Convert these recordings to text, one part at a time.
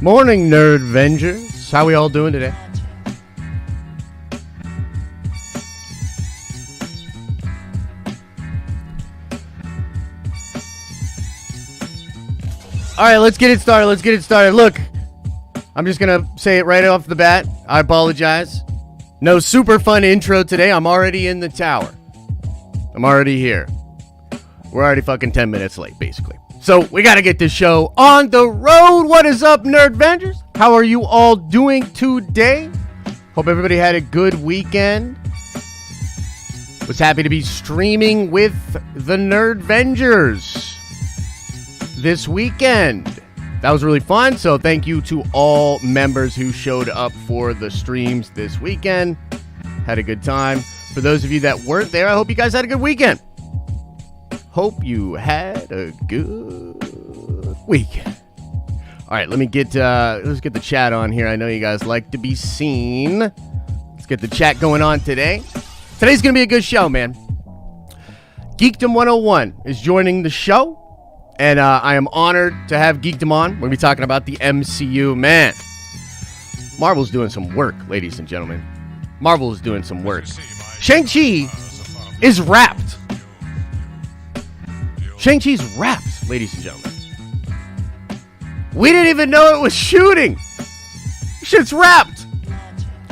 Morning, Nerd Avengers. How we all doing today? All right, let's get it started. Look, I'm just going to say it right off the bat. I apologize. No super fun intro today. I'm already in the tower. I'm already here. We're already fucking 10 minutes late, basically. So we got to get this show on the road. What is up, Nerd Avengers? How are you all doing today? Hope everybody had a good weekend. Was happy to be streaming with the Nerd Avengers this weekend. That was really fun. So thank you to all members who showed up for the streams this weekend. Had a good time. For those of you that weren't there, I hope you guys had a good weekend. Hope you had a good weekend. All right, let's get the chat on here. I know you guys like to be seen. Let's get the chat going on today. Today's going to be a good show, man. Geekdom 101 is joining the show, and I am honored to have Geekdom on. We're going to be talking about the MCU. Man, Marvel's doing some work, ladies and gentlemen. Marvel is doing some work. Shang Chi is wrapped. Shang-Chi's wrapped, ladies and gentlemen. We didn't even know it was shooting. Shit's wrapped.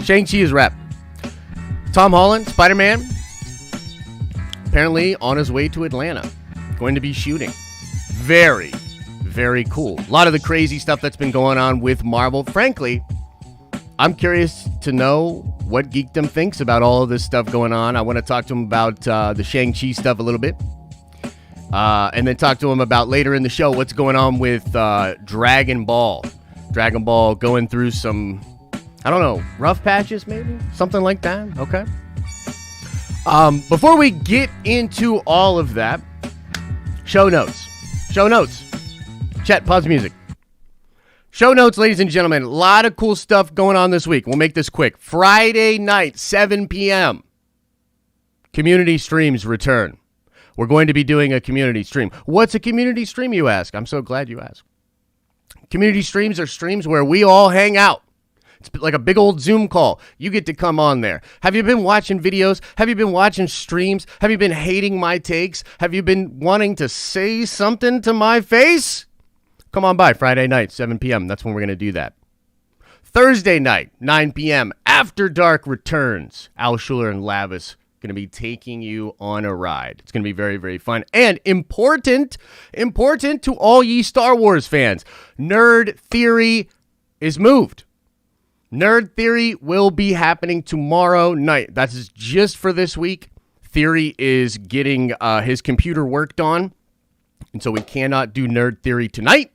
Shang-Chi is wrapped. Tom Holland, Spider-Man, apparently on his way to Atlanta. Going to be shooting. Very, very cool. A lot of the crazy stuff that's been going on with Marvel. Frankly, I'm curious to know what Geekdom thinks about all of this stuff going on. I want to talk to him about the Shang-Chi stuff a little bit. And then talk to him about later in the show what's going on with Dragon Ball. Dragon Ball going through some, I don't know, rough patches maybe? Something like that. Okay. Before we get into all of that, show notes. Chat, pause music. Show notes, ladies and gentlemen. A lot of cool stuff going on this week. We'll make this quick. Friday night, 7 p.m. Community streams return. We're going to be doing a community stream. What's a community stream, you ask? I'm so glad you asked. Community streams are streams where we all hang out. It's like a big old Zoom call. You get to come on there. Have you been watching videos? Have you been watching streams? Have you been hating my takes? Have you been wanting to say something to my face? Come on by Friday night, 7 p.m. That's when we're going to do that. Thursday night, 9 p.m. After Dark returns. Al Schuler and Lavis going to be taking you on a ride. It's going to be very, very fun. And important to all ye Star Wars fans, Nerd Theory is moved. Nerd Theory will be happening tomorrow night. That's just for this week. Theory is getting his computer worked on, and so we cannot do Nerd Theory tonight.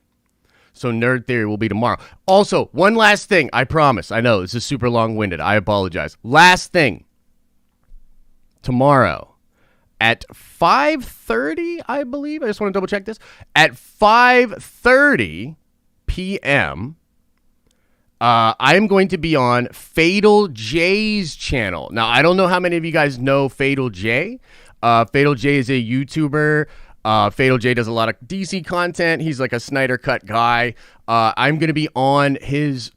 So Nerd Theory will be tomorrow. Also, one last thing, I promise. I know this is super long-winded. I apologize. Last thing. Tomorrow at 5:30, I believe. I just want to double check this. At 5:30 p.m., I'm going to be on Fatal J's channel. Now, I don't know how many of you guys know Fatal J. Fatal J is a YouTuber. Fatal J does a lot of DC content. He's like a Snyder Cut guy. I'm going to be on his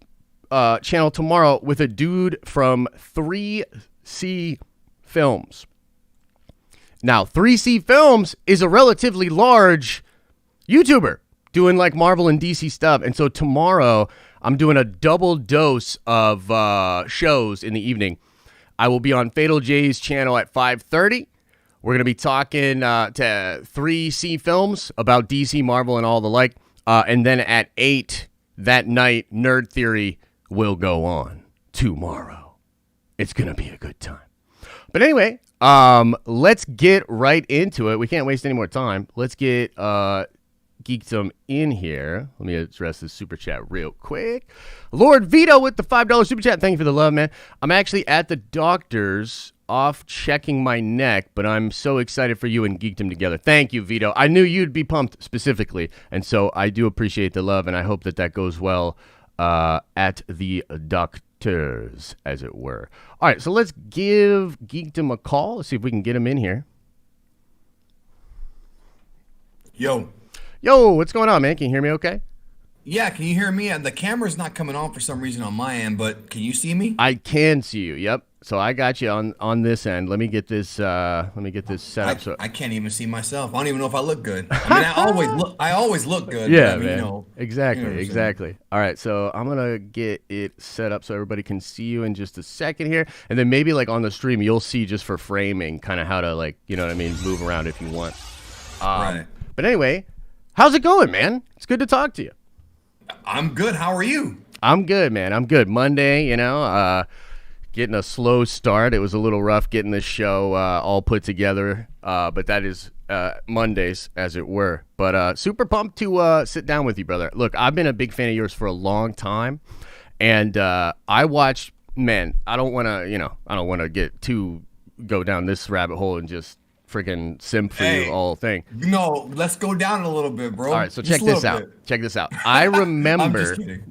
channel tomorrow with a dude from 3C Films. Now, 3C Films is a relatively large YouTuber doing like Marvel and DC stuff. And so tomorrow I'm doing a double dose of shows in the evening. I will be on Fatal J's channel at 5:30. We're going to be talking to 3C Films about DC, Marvel, and all the like. And then at 8 that night, Nerd Theory will go on tomorrow. It's going to be a good time. But anyway, let's get right into it. We can't waste any more time. Let's get Geekdom in here. Let me address this super chat real quick. Lord Vito with the $5 super chat. Thank you for the love, man. I'm actually at the doctor's off checking my neck, but I'm so excited for you and Geekdom together. Thank you, Vito. I knew you'd be pumped specifically, and so I do appreciate the love, and I hope that goes well at the doctors, as it were. All right, so let's give Geekdom a call. Let's see if we can get him in here. Yo. Yo, what's going on, man? Can you hear me okay? Yeah, can you hear me? The camera's not coming on for some reason on my end, but can you see me? I can see you. Yep. So I got you on this end. Let me get this. Let me get this set up. So I can't even see myself. I don't even know if I look good. I mean, I always look good. But yeah, I mean, man. You know what I'm saying? Exactly. All right. So I'm gonna get it set up so everybody can see you in just a second here, and then maybe like on the stream you'll see just for framing, kind of how to like you know what I mean, move around if you want. Right. But anyway, how's it going, man? It's good to talk to you. I'm good. How are you? I'm good, man. I'm good. Monday, getting a slow start. It was a little rough getting this show all put together, but that is Mondays, as it were. But super pumped to sit down with you, brother. Look, I've been a big fan of yours for a long time, and I watched. Man, I don't want to get too go down this rabbit hole and just freaking simp for you all thing. No, let's go down a little bit, bro. All right, so Just check a this little out. bit. Check this out. I I'm just remember. kidding.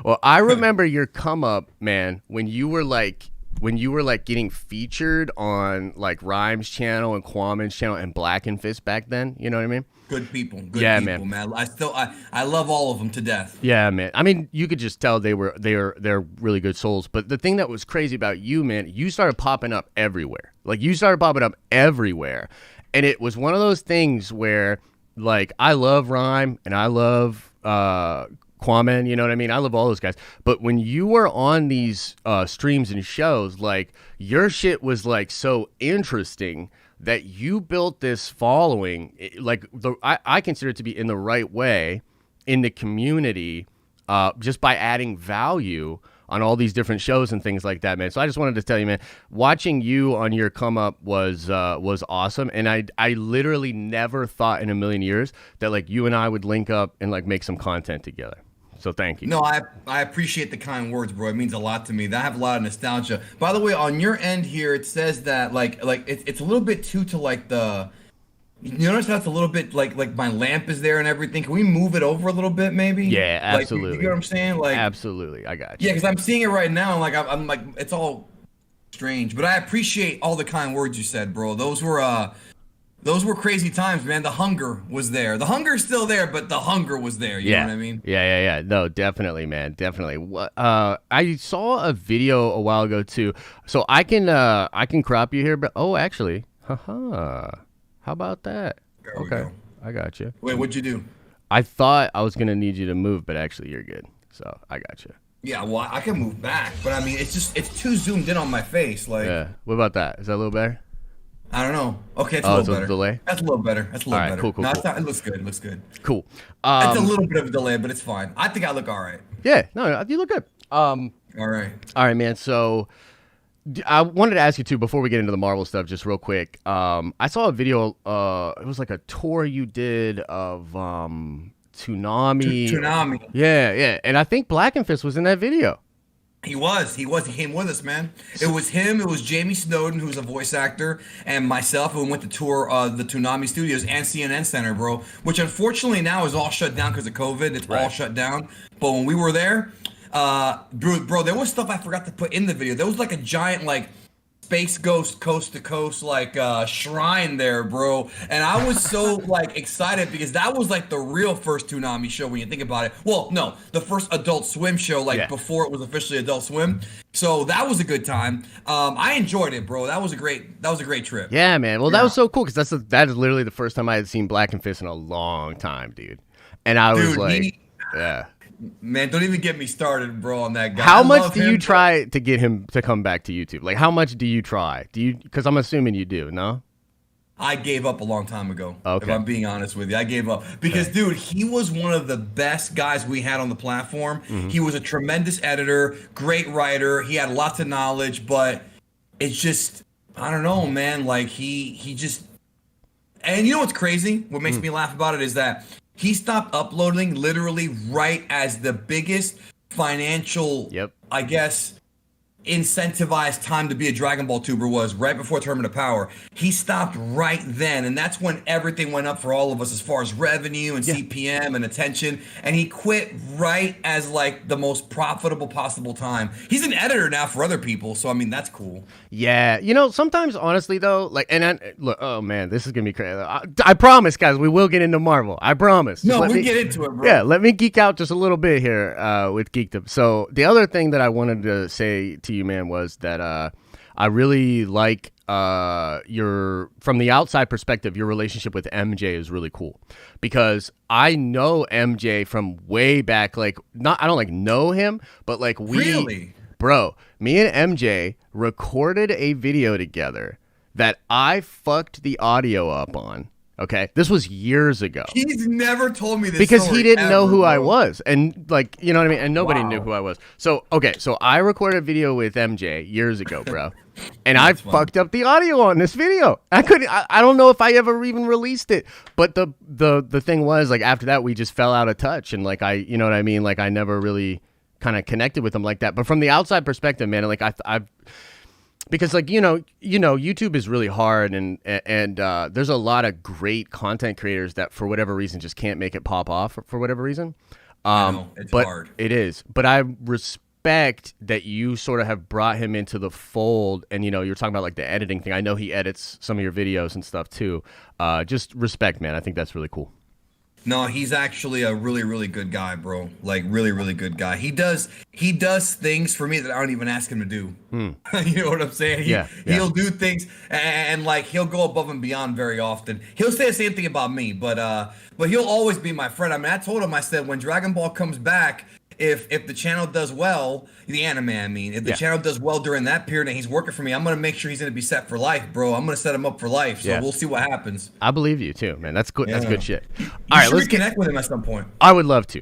Well, I remember your come up, man, when you were like getting featured on like Rhymes channel and Kwame's channel and Black and Fist back then. You know what I mean? Good people. Good Yeah, people, man. I love all of them to death. Yeah, man. I mean, you could just tell they're really good souls. But the thing that was crazy about you, man, you started popping up everywhere. Like you started popping up everywhere, and it was one of those things where, like, I love Rhyme and I love Kwame. You know what I mean? I love all those guys. But when you were on these streams and shows, like your shit was like so interesting that you built this following, like I consider it to be in the right way in the community, just by adding value on all these different shows and things like that, man. So I just wanted to tell you, man, watching you on your come up was awesome, and I literally never thought in a million years that like you and I would link up and like make some content together. So thank you. No, I appreciate the kind words, bro. It means a lot to me. I have a lot of nostalgia. By the way, on your end here, it says that like it's a little bit too to like the. You notice that's a little bit like my lamp is there and everything. Can we move it over a little bit, maybe? Yeah, absolutely. Like, you get what I'm saying? Like absolutely, I got you. Yeah, because I'm seeing it right now. And like I'm like it's all strange, but I appreciate all the kind words you said, bro. Those were crazy times, man. The hunger was there. The hunger's still there, but the hunger was there. You know what I mean? Yeah. No, definitely, man. Definitely. What? I saw a video a while ago too. So I can crop you here, but actually, haha. How about that? Okay, I got you. Wait, what'd you do? I thought I was gonna need you to move, but actually, you're good. So I got you. Yeah, well, I can move back, but I mean, it's too zoomed in on my face. Like, yeah. What about that? Is that a little better? I don't know. Okay, it's a little better. Delay? That's a little better. That's a little better. Cool. No, it's not, it looks good. It looks good. Cool. It's a little bit of a delay, but it's fine. I think I look all right. Yeah. No, you look good. All right. All right, man. So I wanted to ask you too before we get into the Marvel stuff, just real quick. I saw a video. It was like a tour you did of Toonami. Toonami. Yeah. And I think Black and Fist was in that video. He was. He came with us, man. It was him. It was Jamie Snowden, who's a voice actor, and myself. And we went to tour the Toonami Studios and CNN Center, bro. Which unfortunately now is all shut down because of COVID. It's all shut down. But when we were there, bro, there was stuff I forgot to put in the video. There was like a giant like Space Ghost coast to coast like shrine there, bro. And I was so like excited because that was like the real first Toonami show when you think about it. Well, no, the first Adult Swim show, like before it was officially Adult Swim. So that was a good time. I enjoyed it, bro. That was a great trip. Yeah, man. Well, that was so cool because that is literally the first time I had seen Black and Fist in a long time, dude. And I was like, yeah. Man, don't even get me started, bro, on that guy. How much do you try to get him to come back to YouTube? Like, how much do you try? Because I'm assuming you do, no? I gave up a long time ago. Okay. If I'm being honest with you, I gave up because, dude, he was one of the best guys we had on the platform. Mm-hmm. He was a tremendous editor, great writer. He had lots of knowledge, but it's just, I don't know, man. Like he just, and you know what's crazy? What makes me laugh about it is that he stopped uploading literally right as the biggest financial, I guess, incentivized time to be a Dragon Ball tuber was right before Tournament of Power. He stopped right then, and that's when everything went up for all of us as far as revenue and Yeah. CPM and attention. And he quit right as like the most profitable possible time. He's an editor now for other people, so I mean that's cool. Yeah, sometimes honestly though, like, look, oh man, this is gonna be crazy. I promise, guys, we will get into Marvel. I promise. No, we get into it, bro. Yeah, let me geek out just a little bit here with Geekdom. So the other thing that I wanted to say to you, man, was that I really like your, from the outside perspective, your relationship with MJ is really cool, because I know MJ from way back. Like, I don't like know him, but like Really? Bro, me and MJ recorded a video together that I fucked the audio up on. Okay, this was years ago. He's never told me this because story he didn't ever, know who bro. I was, and like, you know what I mean, and nobody Wow. knew who I was. So okay, so I recorded a video with MJ years ago, bro, and I fucked up the audio on this video. I don't know if I ever even released it, but the thing was, like, after that we just fell out of touch, and like, you know what I mean, like I never really kind of connected with him like that. But from the outside perspective, man, like I've because like YouTube is really hard, and there's a lot of great content creators that for whatever reason just can't make it pop off for whatever reason. I know, it's but hard. It is. But I respect that you sort of have brought him into the fold, and you're talking about like the editing thing. I know he edits some of your videos and stuff too. Just respect, man. I think that's really cool. No, he's actually a really, really good guy, bro. Like, really, really good guy. He does things for me that I don't even ask him to do. You know what I'm saying? He'll do things, and like he'll go above and beyond very often. He'll say the same thing about me, but he'll always be my friend. I mean, I told him, I said, when Dragon Ball comes back, if the channel does well, the anime, I mean, if the channel does well during that period and he's working for me, I'm gonna make sure he's gonna be set for life, bro. I'm gonna set him up for life. So we'll see what happens. I believe you too, man. That's good. Yeah. That's good shit. You All right, should let's connect with him at some point. I would love to.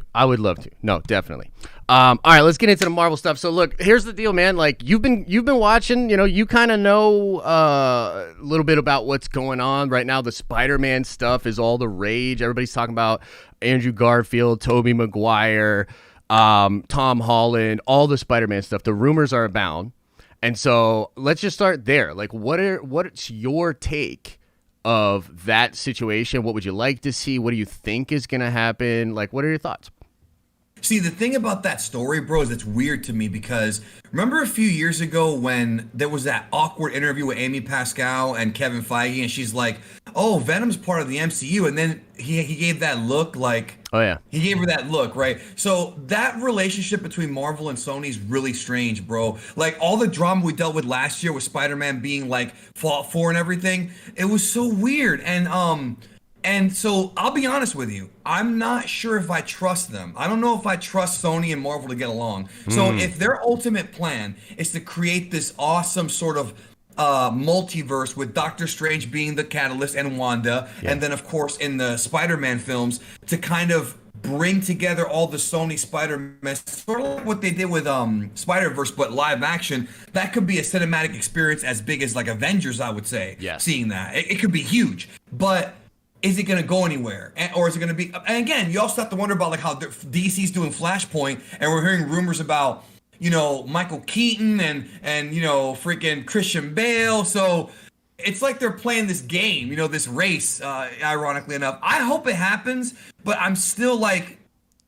No, definitely. All right, let's get into the Marvel stuff. So look, here's the deal, man. Like you've been watching, you kind of know a little bit about what's going on right now. The Spider-Man stuff is all the rage. Everybody's talking about Andrew Garfield, Tobey Maguire, Tom Holland, all the Spider-Man stuff. The rumors are abound. And so let's just start there. Like what's your take of that situation? What would you like to see? What do you think is going to happen? Like, what are your thoughts? See, the thing about that story, bro, is it's weird to me because remember a few years ago when there was that awkward interview with Amy Pascal and Kevin Feige, and she's like, "Oh, Venom's part of the MCU," and then he gave that look, like, oh yeah, he gave her that look, right? So that relationship between Marvel and Sony is really strange, bro. Like all the drama we dealt with last year with Spider-Man being like fought for and everything, it was so weird, and so I'll be honest with you, I'm not sure if I trust them. I don't know if I trust Sony and Marvel to get along. So if their ultimate plan is to create this awesome sort of multiverse with Doctor Strange being the catalyst and Wanda, and then of course in the Spider-Man films to kind of bring together all the Sony Spider-Man, sort of like what they did with Spider-Verse, but live action, that could be a cinematic experience as big as like Avengers, I would say. Yes. Seeing that. It could be huge. But is it going to go anywhere? Or is it going to be... And again, you also have to wonder about like how DC's doing Flashpoint, and we're hearing rumors about, Michael Keaton and freaking Christian Bale. So it's like they're playing this game, this race, ironically enough. I hope it happens, but I'm still like...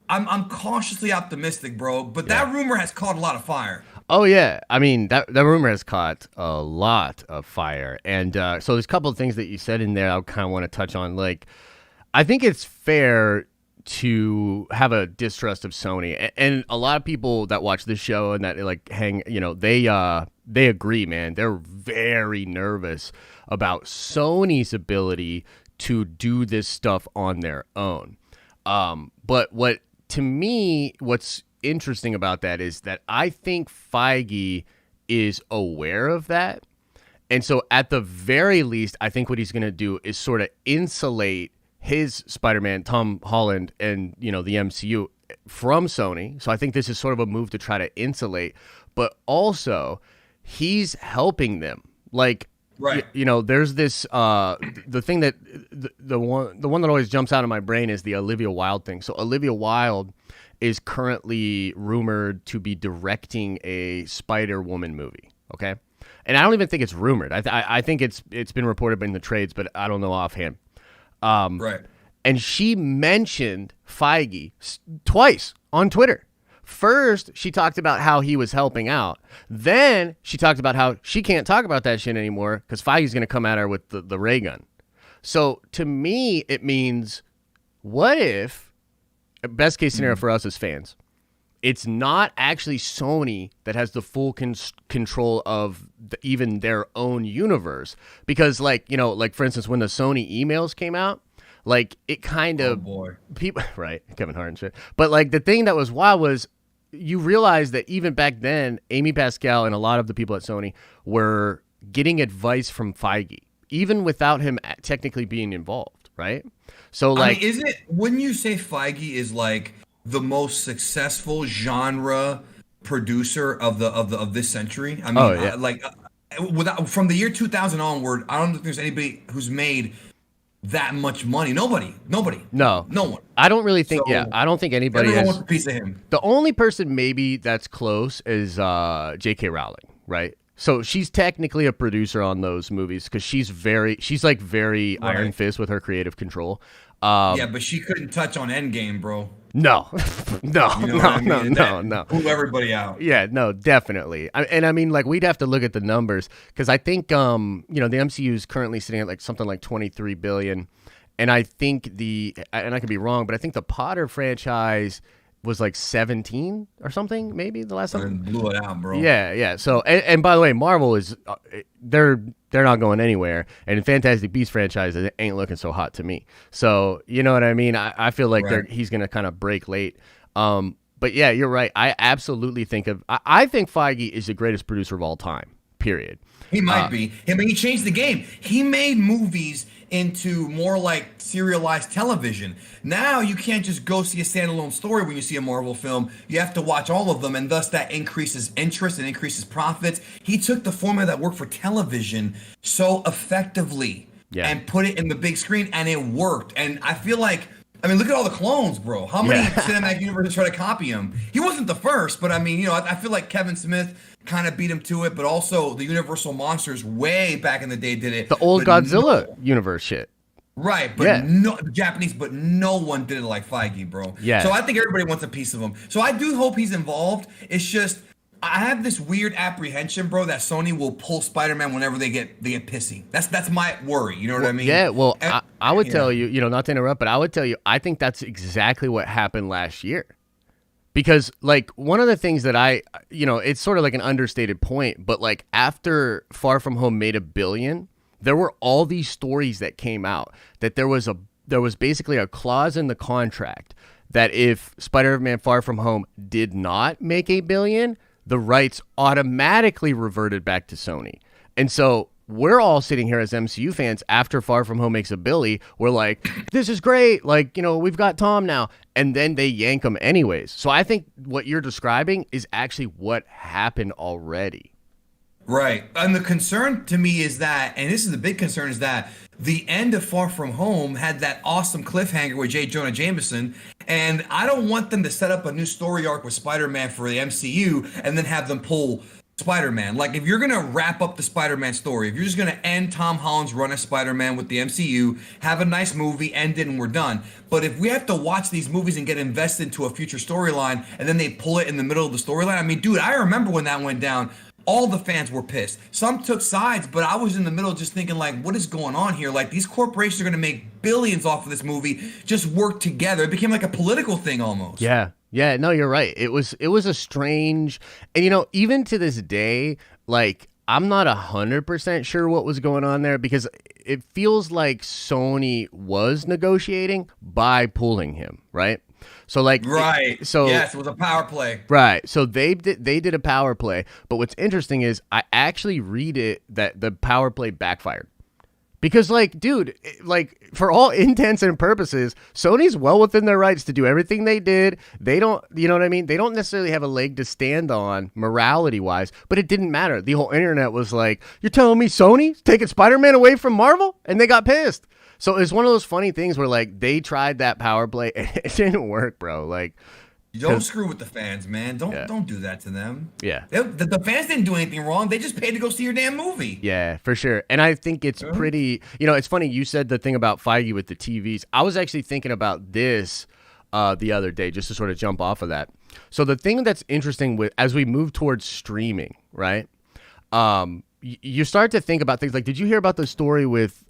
I'm cautiously optimistic, bro. But that rumor has caught a lot of fire. Oh yeah, I mean that rumor has caught a lot of fire, and so there's a couple of things that you said in there I kind of want to touch on. Like, I think it's fair to have a distrust of Sony, and a lot of people that watch this show and that like hang, they agree, man. They're very nervous about Sony's ability to do this stuff on their own. But what's interesting about that is that I think Feige is aware of that. And so at the very least, I think what he's going to do is sort of insulate his Spider-Man, Tom Holland, and, the MCU from Sony. So I think this is sort of a move to try to insulate, but also he's helping them. Like, right. There's this, the thing that, the one that always jumps out of my brain is the Olivia Wilde thing. So Olivia Wilde is currently rumored to be directing a Spider-Woman movie. Okay, and I don't even think it's rumored. I think it's been reported in the trades, but I don't know offhand. Right. And she mentioned Feige twice on Twitter. First, she talked about how he was helping out. Then she talked about how she can't talk about that shit anymore because Feige's going to come at her with the ray gun. So to me, it means, what if, best case scenario for us as fans, it's not actually Sony that has the full control of even their own universe? Because, like, you know, like for instance, when the Sony emails came out, like it kind of people, right? Kevin Hart and shit. But like the thing that was wild was you realize that even back then, Amy Pascal and a lot of the people at Sony were getting advice from Feige, even without him technically being involved, right? So like, I mean, wouldn't you say Feige is like the most successful genre producer of this century? I mean, without from the year 2000 onward, I don't think there's anybody who's made that much money. Nobody. No one. I don't really think. So, I don't think anybody everyone wants a piece of him. The only person maybe that's close is J.K. Rowling, right? So she's technically a producer on those movies because she's like very right. Iron Fist with her creative control. Yeah, but she couldn't touch on Endgame, bro. No. No. Pull everybody out. Yeah, no, definitely. I mean, like, we'd have to look at the numbers because I think, the MCU is currently sitting at like something like 23 billion. And I think and I could be wrong, but I think the Potter franchise was like 17 or something, maybe the last time. And blew it out, bro. Yeah. So, and by the way, Marvel is, they're not going anywhere. And the Fantastic Beasts franchise ain't looking so hot to me. So, you know what I mean? I feel like he's going to kind of break late. But yeah, you're right. I absolutely think I think Feige is the greatest producer of all time, period. He might be. I mean, he changed the game. He made movies into more like serialized television. Now you can't just go see a standalone story when you see a Marvel film. You have to watch all of them, and thus that increases interest and increases profits. He took the formula that worked for television so effectively and put it in the big screen, and it worked. And I feel like, I mean, look at all the clones, bro. How many cinematic universes try to copy him? He wasn't the first, but I mean, I feel like Kevin Smith kind of beat him to it, but also the Universal Monsters way back in the day did it. The old Godzilla universe shit. Right, but no Japanese, but no one did it like Feige, bro. Yeah. So I think everybody wants a piece of him. So I do hope he's involved. It's just I have this weird apprehension, bro, that Sony will pull Spider-Man whenever they get pissy. That's my worry. You know what I mean? Yeah. Well, I would tell you, not to interrupt, but I would tell you, I think that's exactly what happened last year. Because, like, one of the things that it's sort of like an understated point, but, like, after Far From Home made $1 billion, there were all these stories that came out that there was basically a clause in the contract that if Spider-Man Far From Home did not make $1 billion, the rights automatically reverted back to Sony. And so we're all sitting here as MCU fans after Far From Home makes $1 billion. We're like, this is great. Like, we've got Tom now. And then they yank him anyways. So I think what you're describing is actually what happened already. Right. And the concern to me is that, and this is the big concern, is that the end of Far From Home had that awesome cliffhanger with J. Jonah Jameson. And I don't want them to set up a new story arc with Spider-Man for the MCU and then have them pull Spider-Man. Like, if you're going to wrap up the Spider-Man story, if you're just going to end Tom Holland's run as Spider-Man with the MCU, have a nice movie, end it, and we're done. But if we have to watch these movies and get invested into a future storyline, and then they pull it in the middle of the storyline, I mean, dude, I remember when that went down. All the fans were pissed. Some took sides, but I was in the middle just thinking, like, what is going on here? Like, these corporations are going to make billions off of this movie. Just work together. It became like a political thing almost. Yeah. Yeah, no, you're right. It was a strange, and even to this day, like, I'm not 100% sure what was going on there because it feels like Sony was negotiating by pulling him, right? So like, yes, it was a power play. Right. So they did a power play, but what's interesting is I actually read it that the power play backfired. Because, like, dude, like, for all intents and purposes, Sony's well within their rights to do everything they did. They don't, you know what I mean? They don't necessarily have a leg to stand on morality-wise, but it didn't matter. The whole internet was like, you're telling me Sony's taking Spider-Man away from Marvel? And they got pissed. So it's one of those funny things where, like, they tried that power play, and it didn't work, bro. Like, You don't screw with the fans, man. Don't Yeah. don't do that to them. Yeah. The fans didn't do anything wrong. They just paid to go see your damn movie. Yeah, for sure. And I think it's pretty, it's funny you said the thing about Feige with the TVs. I was actually thinking about this the other day, just to sort of jump off of that. So the thing that's interesting with as we move towards streaming, right? You start to think about things like, did you hear about the story with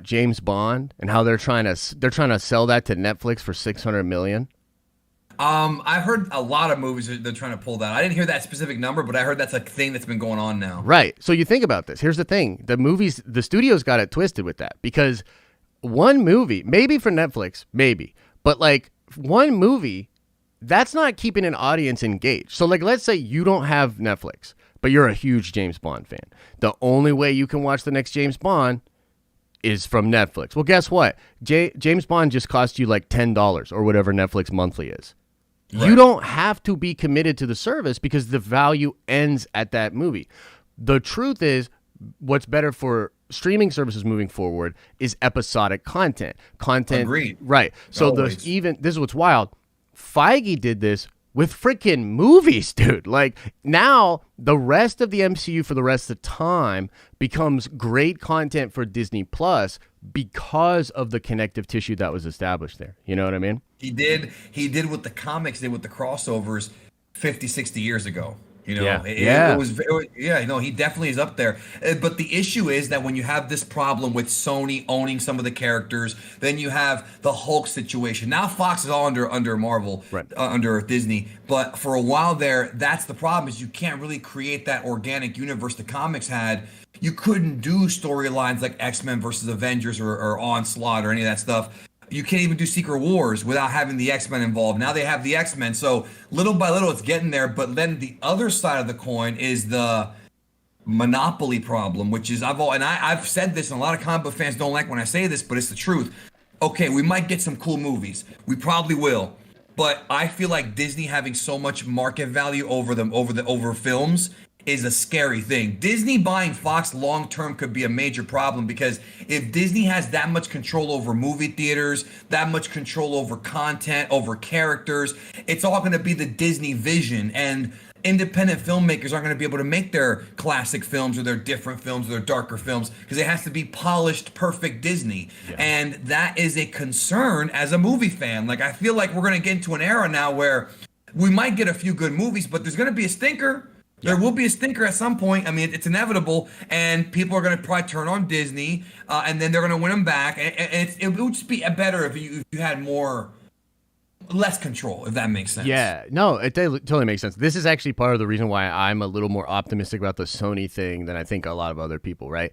James Bond and how they're trying to sell that to Netflix for $600 million? I've heard a lot of movies they're trying to pull that. I didn't hear that specific number, but I heard that's a thing that's been going on now. Right. So you think about this. Here's the thing. The studios got it twisted with that because one movie, maybe for Netflix, maybe, but like one movie, that's not keeping an audience engaged. So like, let's say you don't have Netflix, but you're a huge James Bond fan. The only way you can watch the next James Bond is from Netflix. Well, guess what? James Bond just cost you like $10 or whatever Netflix monthly is. Right. You don't have to be committed to the service because the value ends at that movie. The truth is, what's better for streaming services moving forward is episodic content. Agreed. Right. So this is what's wild. Feige did this with freaking movies, dude. Like now the rest of the MCU for the rest of the time becomes great content for Disney Plus because of the connective tissue that was established there. You know what I mean? He did what the comics did with the crossovers 50, 60 years ago. It was he definitely is up there. But the issue is that when you have this problem with Sony owning some of the characters, then you have the Hulk situation. Now Fox is all under Marvel, right. Under Disney. But for a while there, that's the problem is you can't really create that organic universe the comics had. You couldn't do storylines like X-Men versus Avengers or Onslaught or any of that stuff. You can't even do Secret Wars without having the X-Men involved. Now they have the X-Men. So little by little, it's getting there. But then the other side of the coin is the monopoly problem, which is I've said this, and a lot of comic book fans don't like when I say this, but it's the truth. Okay, we might get some cool movies. We probably will. But I feel like Disney having so much market value over films is a scary thing. Disney buying Fox long term could be a major problem because if Disney has that much control over movie theaters, that much control over content, over characters, it's all going to be the Disney vision, and independent filmmakers aren't going to be able to make their classic films or their different films or their darker films because it has to be polished, perfect Disney. Yeah. And that is a concern as a movie fan. Like I feel like we're going to get into an era now where we might get a few good movies, but there's going to be a stinker. There will be a stinker at some point. I mean, it's inevitable, and people are going to probably turn on Disney, and then they're going to win them back. And it would just be better if you had less control, if that makes sense. Yeah, no, it totally makes sense. This is actually part of the reason why I'm a little more optimistic about the Sony thing than I think a lot of other people, right?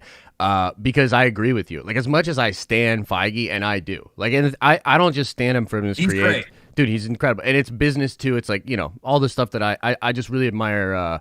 Because I agree with you. Like, as much as I stan Feige, and I do, like, and I don't just stan him for his creative. Great. Dude, he's incredible. And it's business too. It's like, all the stuff that I just really admire,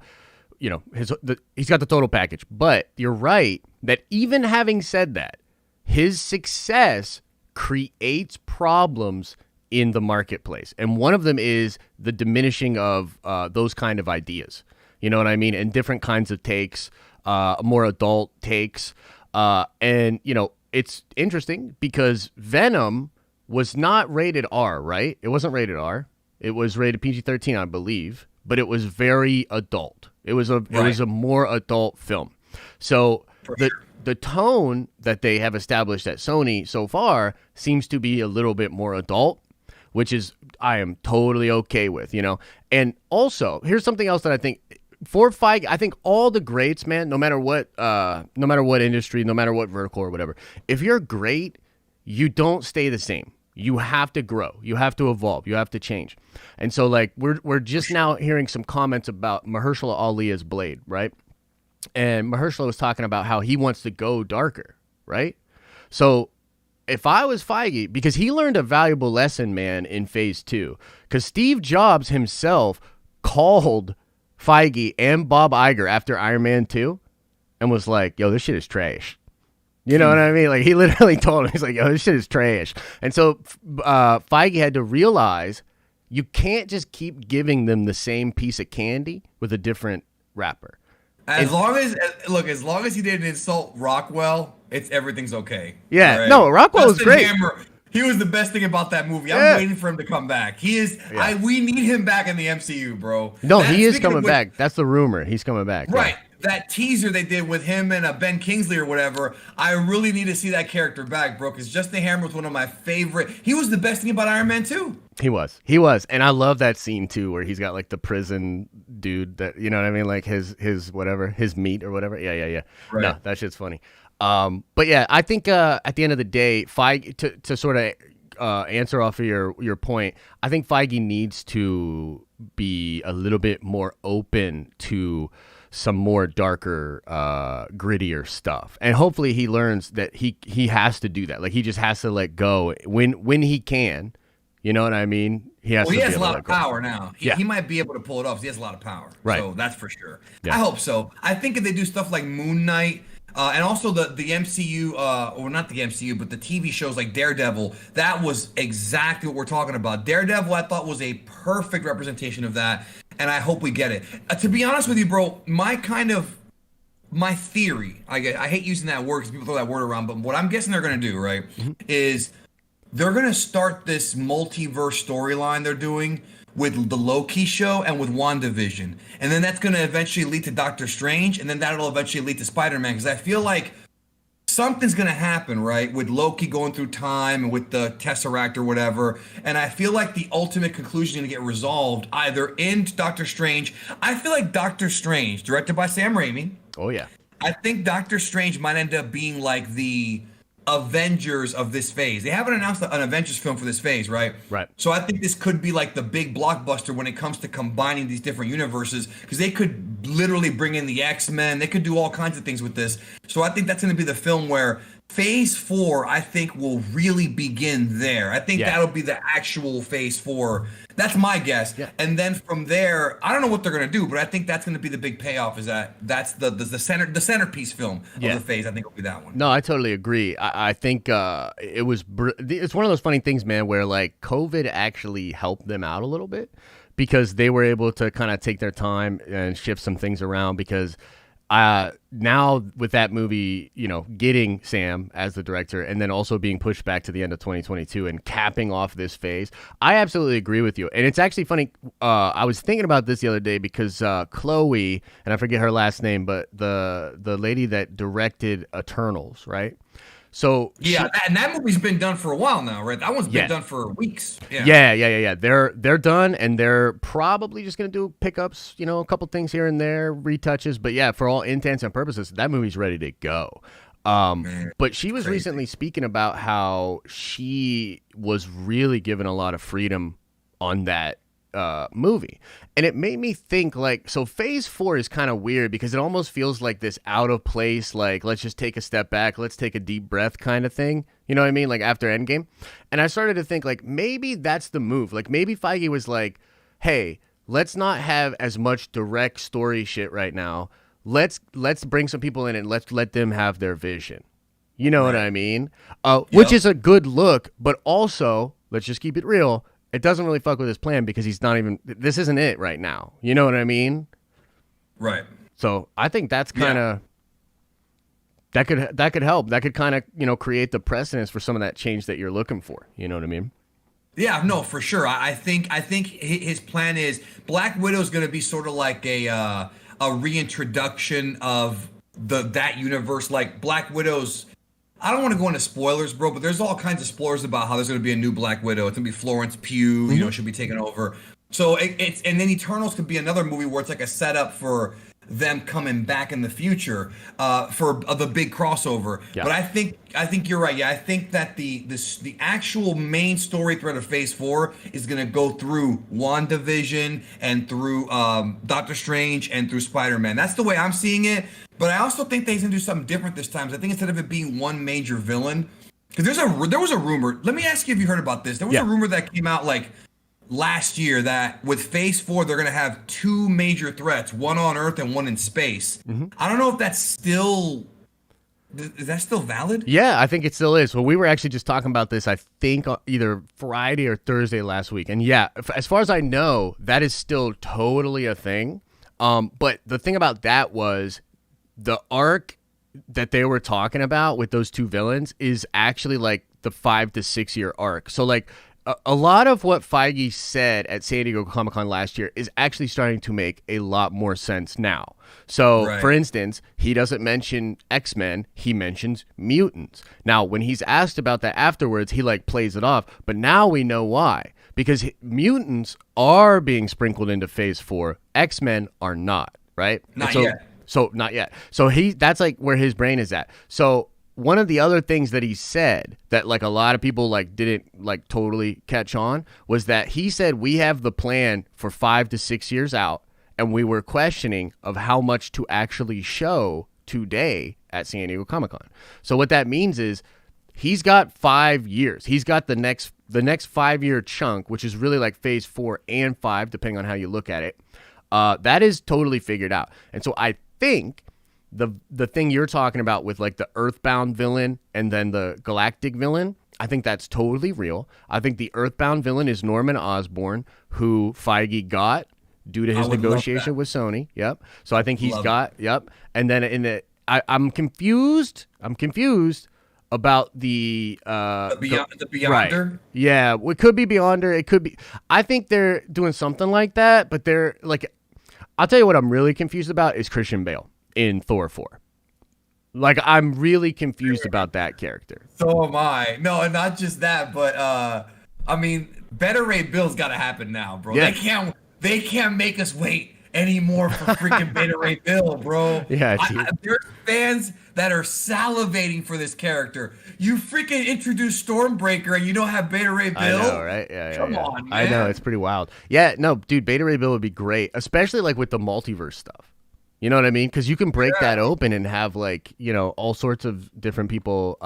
he's got the total package. But you're right that even having said that, his success creates problems in the marketplace. And one of them is the diminishing of those kind of ideas. You know what I mean? And different kinds of takes, more adult takes. And it's interesting because Venom was not rated R, right? It wasn't rated R. It was rated PG-13, I believe, but it was very adult. It was a more adult film. So the tone that they have established at Sony so far seems to be a little bit more adult, which is I am totally okay with, And also, here's something else that I think for Feige, I think all the greats, man, no matter what industry, no matter what vertical or whatever, if you're great, you don't stay the same. You have to grow. You have to evolve. You have to change. And so, like, we're just now hearing some comments about Mahershala Ali as Blade, right? And Mahershala was talking about how he wants to go darker, right? So if I was Feige, because he learned a valuable lesson, man, in Phase 2, because Steve Jobs himself called Feige and Bob Iger after Iron Man 2 and was like, yo, this shit is trash. You know what I mean? Like, he literally told him, he's like, yo, this shit is trash. And so Feige had to realize you can't just keep giving them the same piece of candy with a different wrapper. As long as he didn't insult Rockwell, everything's okay. Yeah, right? No, Rockwell was great. He was the best thing about that movie. Yeah. I'm waiting for him to come back. He is. Yeah. We need him back in the MCU, bro. No, he is coming back. That's the rumor. He's coming back. Right. Yeah. That teaser they did with him and Ben Kingsley or whatever, I really need to see that character back, bro, because Justin Hammer was one of my favorite. He was the best thing about Iron Man 2. He was. And I love that scene, too, where he's got, like, the prison dude that, you know what I mean? Like, his whatever, his meat or whatever. Yeah. Right. No, that shit's funny. But, yeah, I think at the end of the day, Feige, to sort of answer off of your point, I think Feige needs to be a little bit more open to some more darker, grittier stuff, and hopefully he learns that he has to do that. Like, he just has to let go when he can. You know what I mean? He has a lot of power now. Yeah. He might be able to pull it off. He has a lot of power. Right. So that's for sure. Yeah. I hope so. I think if they do stuff like Moon Knight, and also the MCU, or not the MCU, but the TV shows like Daredevil, that was exactly what we're talking about. Daredevil, I thought, was a perfect representation of that, and I hope we get it. To be honest with you, bro, my theory, I hate using that word because people throw that word around, but what I'm guessing they're going to do, right, is they're going to start this multiverse storyline they're doing with the Loki show and with WandaVision. And then that's going to eventually lead to Doctor Strange, and then that'll eventually lead to Spider-Man, because I feel like something's going to happen, right, with Loki going through time and with the Tesseract or whatever. And I feel like the ultimate conclusion is going to get resolved either in Doctor Strange. I feel like Doctor Strange, directed by Sam Raimi. Oh, yeah. I think Doctor Strange might end up being like the Avengers of this phase. They haven't announced an Avengers film for this phase, right? Right. So I think this could be like the big blockbuster when it comes to combining these different universes, because they could literally bring in the X-Men. They could do all kinds of things with this. So I think that's going to be the film where Phase 4, I think, will really begin there. I think that'll be the actual Phase 4. That's my guess. Yeah. And then from there, I don't know what they're going to do, but I think that's going to be the big payoff, is that's the centerpiece film of the phase. I think will be that one. No, I totally agree. I think it's one of those funny things, man, where like COVID actually helped them out a little bit, because they were able to kind of take their time and shift some things around, because now with that movie, you know, getting Sam as the director and then also being pushed back to the end of 2022 and capping off this phase, I absolutely agree with you. And it's actually funny. I was thinking about this the other day because Chloe, and I forget her last name, but the lady that directed Eternals, right? So and that movie's been done for a while now, right? That one's been done for weeks. Yeah. They're done, and they're probably just gonna do pickups, you know, a couple things here and there, retouches. But yeah, for all intents and purposes, that movie's ready to go. But she was recently speaking about how she was really given a lot of freedom on that movie, and it made me think, like, so phase 4 is kind of weird because it almost feels like this out of place, like, let's just take a step back, let's take a deep breath kind of thing, you know what I mean, like after Endgame. And I started to think, like, maybe that's the move. Like, maybe Feige was like, hey, let's not have as much direct story shit right now, let's bring some people in and let's let them have their vision, you know what I mean, which is a good look, but also, let's just keep it real, it doesn't really fuck with his plan, because he's not even, this isn't it right now. You know what I mean? Right. So I think that's kind of, that could help. That could kind of, you know, create the precedence for some of that change that you're looking for. You know what I mean? Yeah, no, for sure. I think his plan is Black Widow is going to be sort of like a reintroduction of that universe. Like Black Widow's, I don't want to go into spoilers, bro, but there's all kinds of spoilers about how there's going to be a new Black Widow. It's going to be Florence Pugh, you know, she'll be taking over. So it's, and then Eternals could be another movie where it's like a setup for them coming back in the future for the big crossover. Yeah. But I think you're right. Yeah, I think that the actual main story thread of Phase 4 is going to go through WandaVision and through Doctor Strange and through Spider-Man. That's the way I'm seeing it. But I also think they're going to do something different this time. So I think instead of it being one major villain, because there was a rumor. Let me ask you if you heard about this. There was a rumor that came out like last year that with Phase 4 they're going to have two major threats, one on Earth and one in space. I don't know if that's still, is that still valid? Yeah, I think it still is. Well, we were actually just talking about this, I think, either Friday or Thursday last week. And yeah, as far as I know, that is still totally a thing. But the thing about that was the arc that they were talking about with those two villains is actually like the 5 to 6 year arc. So like a lot of what Feige said at San Diego Comic-Con last year is actually starting to make a lot more sense now. So, Right. for instance, he doesn't mention X-Men, he mentions mutants. Now, when he's asked about that afterwards, he like plays it off, but now we know why. Because mutants are being sprinkled into Phase 4, X-Men are not, right? Not And yet. So not yet. So that's like where his brain is at. So one of the other things that he said that like a lot of people like didn't like totally catch on was that he said we have the plan for 5 to 6 years out, and we were questioning of how much to actually show today at San Diego Comic-Con. So what that means is he's got 5 years. He's got the next 5-year chunk, which is really like Phase 4 and 5, depending on how you look at it. That is totally figured out. And so I think the thing you're talking about with like the Earthbound villain and then the Galactic villain, I think that's totally real. I think the Earthbound villain is Norman Osborn, who Feige got due to his negotiation with Sony. Yep. So I think he's got. Yep. And then I'm confused. I'm confused about the Beyonder. Right. Yeah, it could be Beyonder. It could be. I think they're doing something like that, but they're like, I'll tell you what I'm really confused about is Christian Bale in Thor 4. Like, I'm really confused about that character. So am I. No, and not just that, but I mean, Better Ray Bill's got to happen now, bro. Yeah. They can't make us wait anymore for freaking Beta Ray Bill, bro. Yeah, there's fans that are salivating for this character. You freaking introduce Stormbreaker and you don't have Beta Ray Bill? I know, right? Yeah, Come on, man. I know, it's pretty wild. Yeah, no, dude, Beta Ray Bill would be great, especially like with the multiverse stuff. You know what I mean? Because you can break that open and have like, you know, all sorts of different people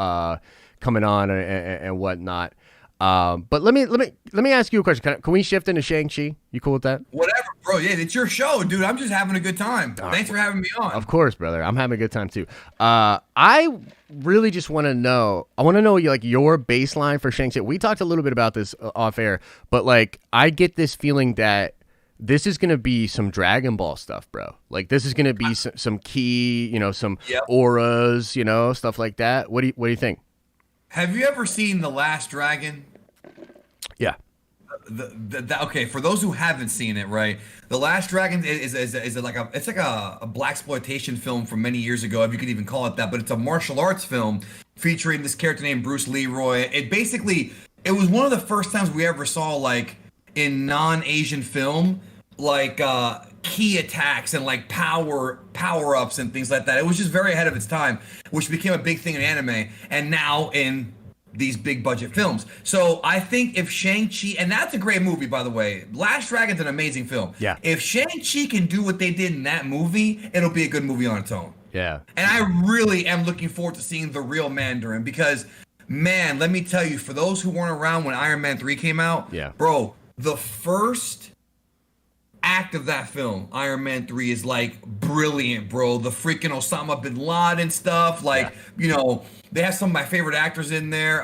coming on and whatnot. But let me ask you a question. Can we shift into Shang Chi? You cool with that? Whatever, bro. Yeah, it's your show, dude. I'm just having a good time. Thanks for having me on. Of course, brother. I'm having a good time too. I really just want to know. I want to know like your baseline for Shang Chi. We talked a little bit about this off air, but like I get this feeling that this is going to be some Dragon Ball stuff, bro. Like this is going to be some key, you know, some auras, you know, stuff like that. What do you think? Have you ever seen The Last Dragon? Yeah. Okay, for those who haven't seen it, right? The Last Dragon is like a blaxploitation film from many years ago, if you could even call it that. But it's a martial arts film featuring this character named Bruce Leroy. It was one of the first times we ever saw like in non-Asian film like key attacks and like power-ups and things like that. It was just very ahead of its time, which became a big thing in anime and now in these big budget films. So I think if Shang-Chi, and that's a great movie, by the way. Last Dragon's an amazing film. Yeah. If Shang-Chi can do what they did in that movie, it'll be a good movie on its own. Yeah. And I really am looking forward to seeing the real Mandarin because, man, let me tell you, for those who weren't around when Iron Man 3 came out, bro, the first act of that film, Iron Man 3, is like brilliant, bro. The freaking Osama bin Laden stuff, like, you know, they have some of my favorite actors in there.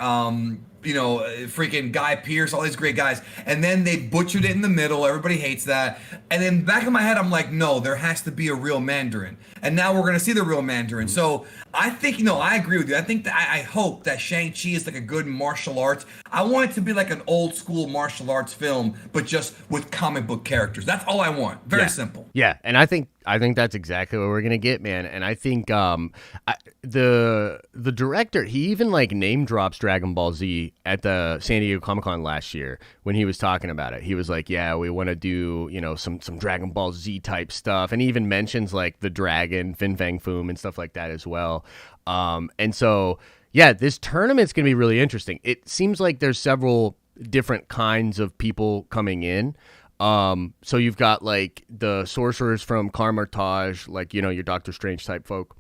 You know, freaking Guy Pearce, all these great guys. And then they butchered it in the middle. Everybody hates that. And then back in my head, I'm like, no, there has to be a real Mandarin. And now we're going to see the real Mandarin. So I think, you know, I agree with you. I think that I hope that Shang-Chi is like a good martial arts. I want it to be like an old school martial arts film, but just with comic book characters. That's all I want. Very simple. Yeah. And I think that's exactly what we're going to get, man. And I think the director, he even like name drops Dragon Ball Z at the San Diego Comic-Con last year when he was talking about it. He was like, yeah, we want to do, you know, some Dragon Ball Z type stuff. And he even mentions like the dragon, Fin Fang Foom and stuff like that as well. And so, yeah, this tournament's going to be really interesting. It seems like there's several different kinds of people coming in. So you've got like the sorcerers from Karmartaj, like, you know, your Doctor Strange type folk.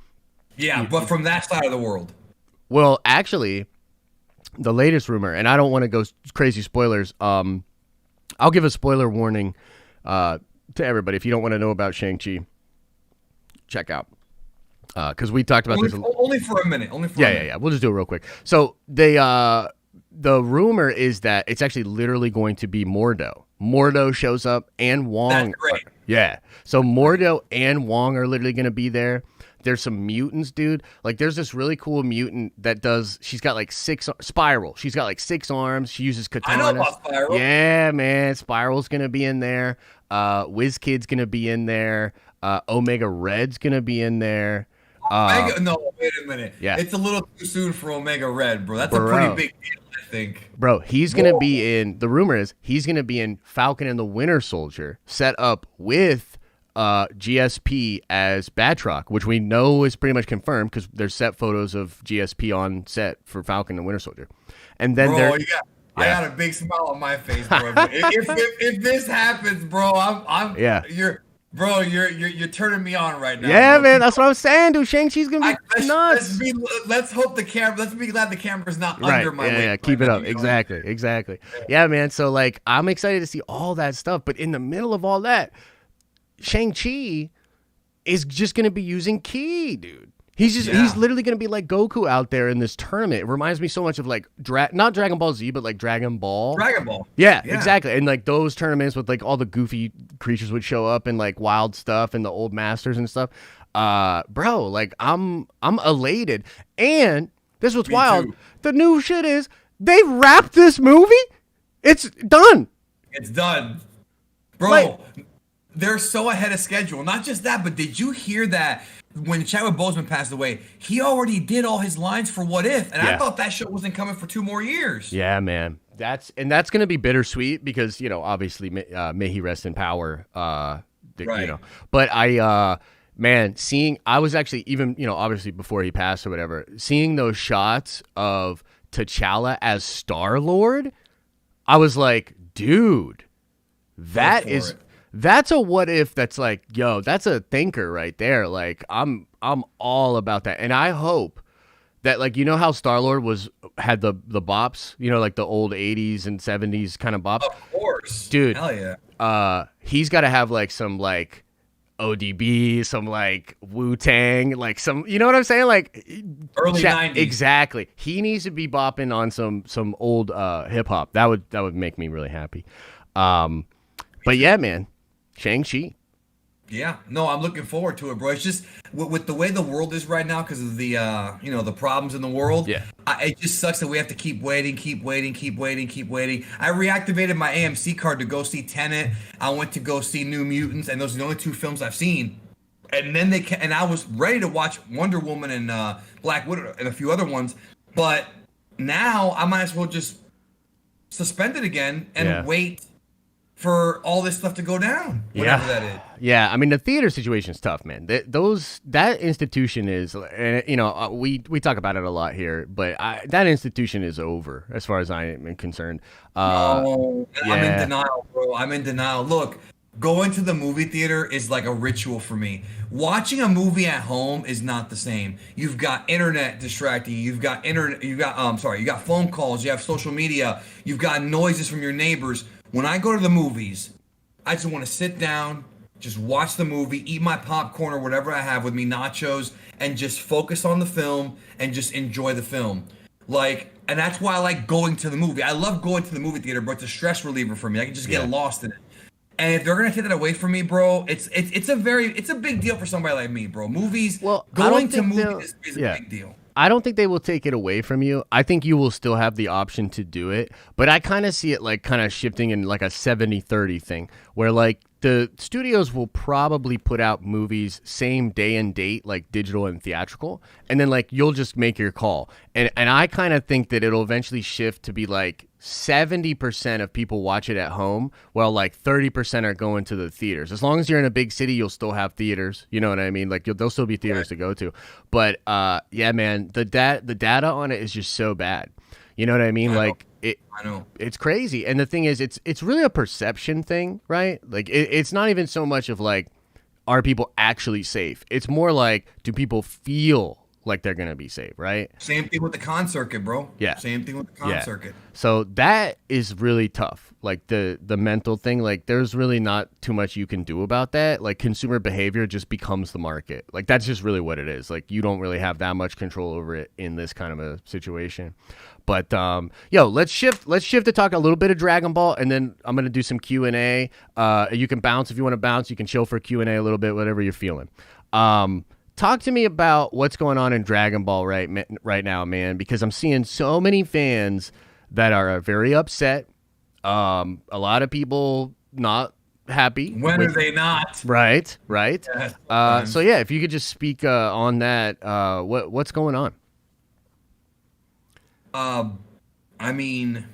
Yeah, but from that side of the world. Well, actually, the latest rumor, and I don't want to go crazy spoilers. I'll give a spoiler warning to everybody. If you don't want to know about Shang-Chi, check out. Because we talked about this. Only for a minute. Yeah. We'll just do it real quick. So the rumor is that it's actually literally going to be Mordo. Mordo shows up and Wong. That's great. Yeah. So Mordo and Wong are literally going to be there. There's some mutants, dude. Like, there's this really cool mutant that does. She's got like Spiral. She's got like 6 arms. She uses katanas. I know about Spiral. Yeah, man. Spiral's gonna be in there. WizKid's gonna be in there. Omega Red's gonna be in there. No, wait a minute. Yeah. It's a little too soon for Omega Red, bro. That's a pretty big deal, I think. Bro, he's gonna be in. The rumor is he's gonna be in Falcon and the Winter Soldier, set up with GSP as Batroc, which we know is pretty much confirmed because there's set photos of GSP on set for Falcon and Winter Soldier. And then I got a big smile on my face, bro. if this happens, bro, you're turning me on right now. Yeah, bro. man, that's what I'm saying, dude. Shang-Chi's gonna be nuts. Let's hope the camera. Let's be glad the camera's not under my weight. Yeah, keep it up. Exactly. Yeah, man. So like, I'm excited to see all that stuff, but in the middle of all that, Shang-Chi is just gonna be using ki, dude. He's literally gonna be like Goku out there in this tournament. It reminds me so much of like not Dragon Ball Z, but like Dragon Ball. Dragon Ball. Yeah, exactly. And like those tournaments with like all the goofy creatures would show up and like wild stuff and the old masters and stuff. Bro, like I'm elated. And this was wild. Too. The new shit is they wrapped this movie. It's done. It's done, bro. They're so ahead of schedule. Not just that, but did you hear that? When Chadwick Boseman passed away, he already did all his lines for What If, and I thought that show wasn't coming for 2 more years. Yeah, man, that's gonna be bittersweet because obviously may he rest in power. Right. But I was actually even obviously before he passed or whatever, seeing those shots of T'Challa as Star-Lord, I was like, dude, that's a what if that's like, yo, that's a thinker right there. Like, I'm all about that. And I hope that, like, how Star-Lord had the bops, like the old 80s and 70s kind of bops? Of course. Dude. Hell yeah. He's got to have, like, some, like, ODB, some, like, Wu-Tang, like, some, you know what I'm saying? Like, early 90s. Exactly. He needs to be bopping on some old hip-hop. That would make me really happy. But, yeah, man. Shang-Chi. Yeah, no, I'm looking forward to it, bro. It's just with the way the world is right now because of the the problems in the world. Yeah, it just sucks that we have to keep waiting. I reactivated my AMC card to go see Tenet. I went to go see New Mutants, and those are the only 2 films I've seen. And then I was ready to watch Wonder Woman and Black Widow and a few other ones, but now I might as well just suspend it again and wait for all this stuff to go down, whatever that is. Yeah, I mean, the theater situation is tough, man. That institution is, and we talk about it a lot here, but that institution is over as far as I am concerned. I'm in denial, bro. I'm in denial. Look, going to the movie theater is like a ritual for me. Watching a movie at home is not the same. You've got internet distracting. You got phone calls. You have social media. You've got noises from your neighbors. When I go to the movies, I just want to sit down, just watch the movie, eat my popcorn or whatever I have with me, nachos, and just focus on the film and just enjoy the film. And that's why I like going to the movie. I love going to the movie theater, but it's a stress reliever for me. I can just get lost in it. And if they're gonna take that away from me, bro, it's a big deal for somebody like me, bro. Going to movies is a big deal. I don't think they will take it away from you. I think you will still have the option to do it, but I kind of see it like kind of shifting in like a 70-30 thing where like the studios will probably put out movies same day and date, like digital and theatrical, and then like you'll just make your call. And I kind of think that it'll eventually shift to be like 70% of people watch it at home, while like 30% are going to the theaters. As long as you're in a big city, you'll still have theaters. You know what I mean? Like there'll still be theaters to go to. But yeah, man, the data on it is just so bad. You know what I mean? I know. It's crazy. And the thing is, it's really a perception thing, right? Like it's not even so much of like, are people actually safe? It's more like, do people feel like they're gonna be safe, right? Same thing with the con circuit, bro. Yeah. Same thing with the con circuit. So that is really tough. Like the mental thing, like there's really not too much you can do about that. Like consumer behavior just becomes the market. Like that's just really what it is. Like you don't really have that much control over it in this kind of a situation. But let's shift to talk a little bit of Dragon Ball, and then I'm gonna do some Q&A. You can bounce if you want to bounce. You can chill for Q&A a little bit, whatever you're feeling. talk to me about what's going on in Dragon Ball right now, man, because I'm seeing so many fans that are very upset. A lot of people not happy. When are they not? Right. Yeah, So yeah, if you could just speak on that, what's going on? I mean,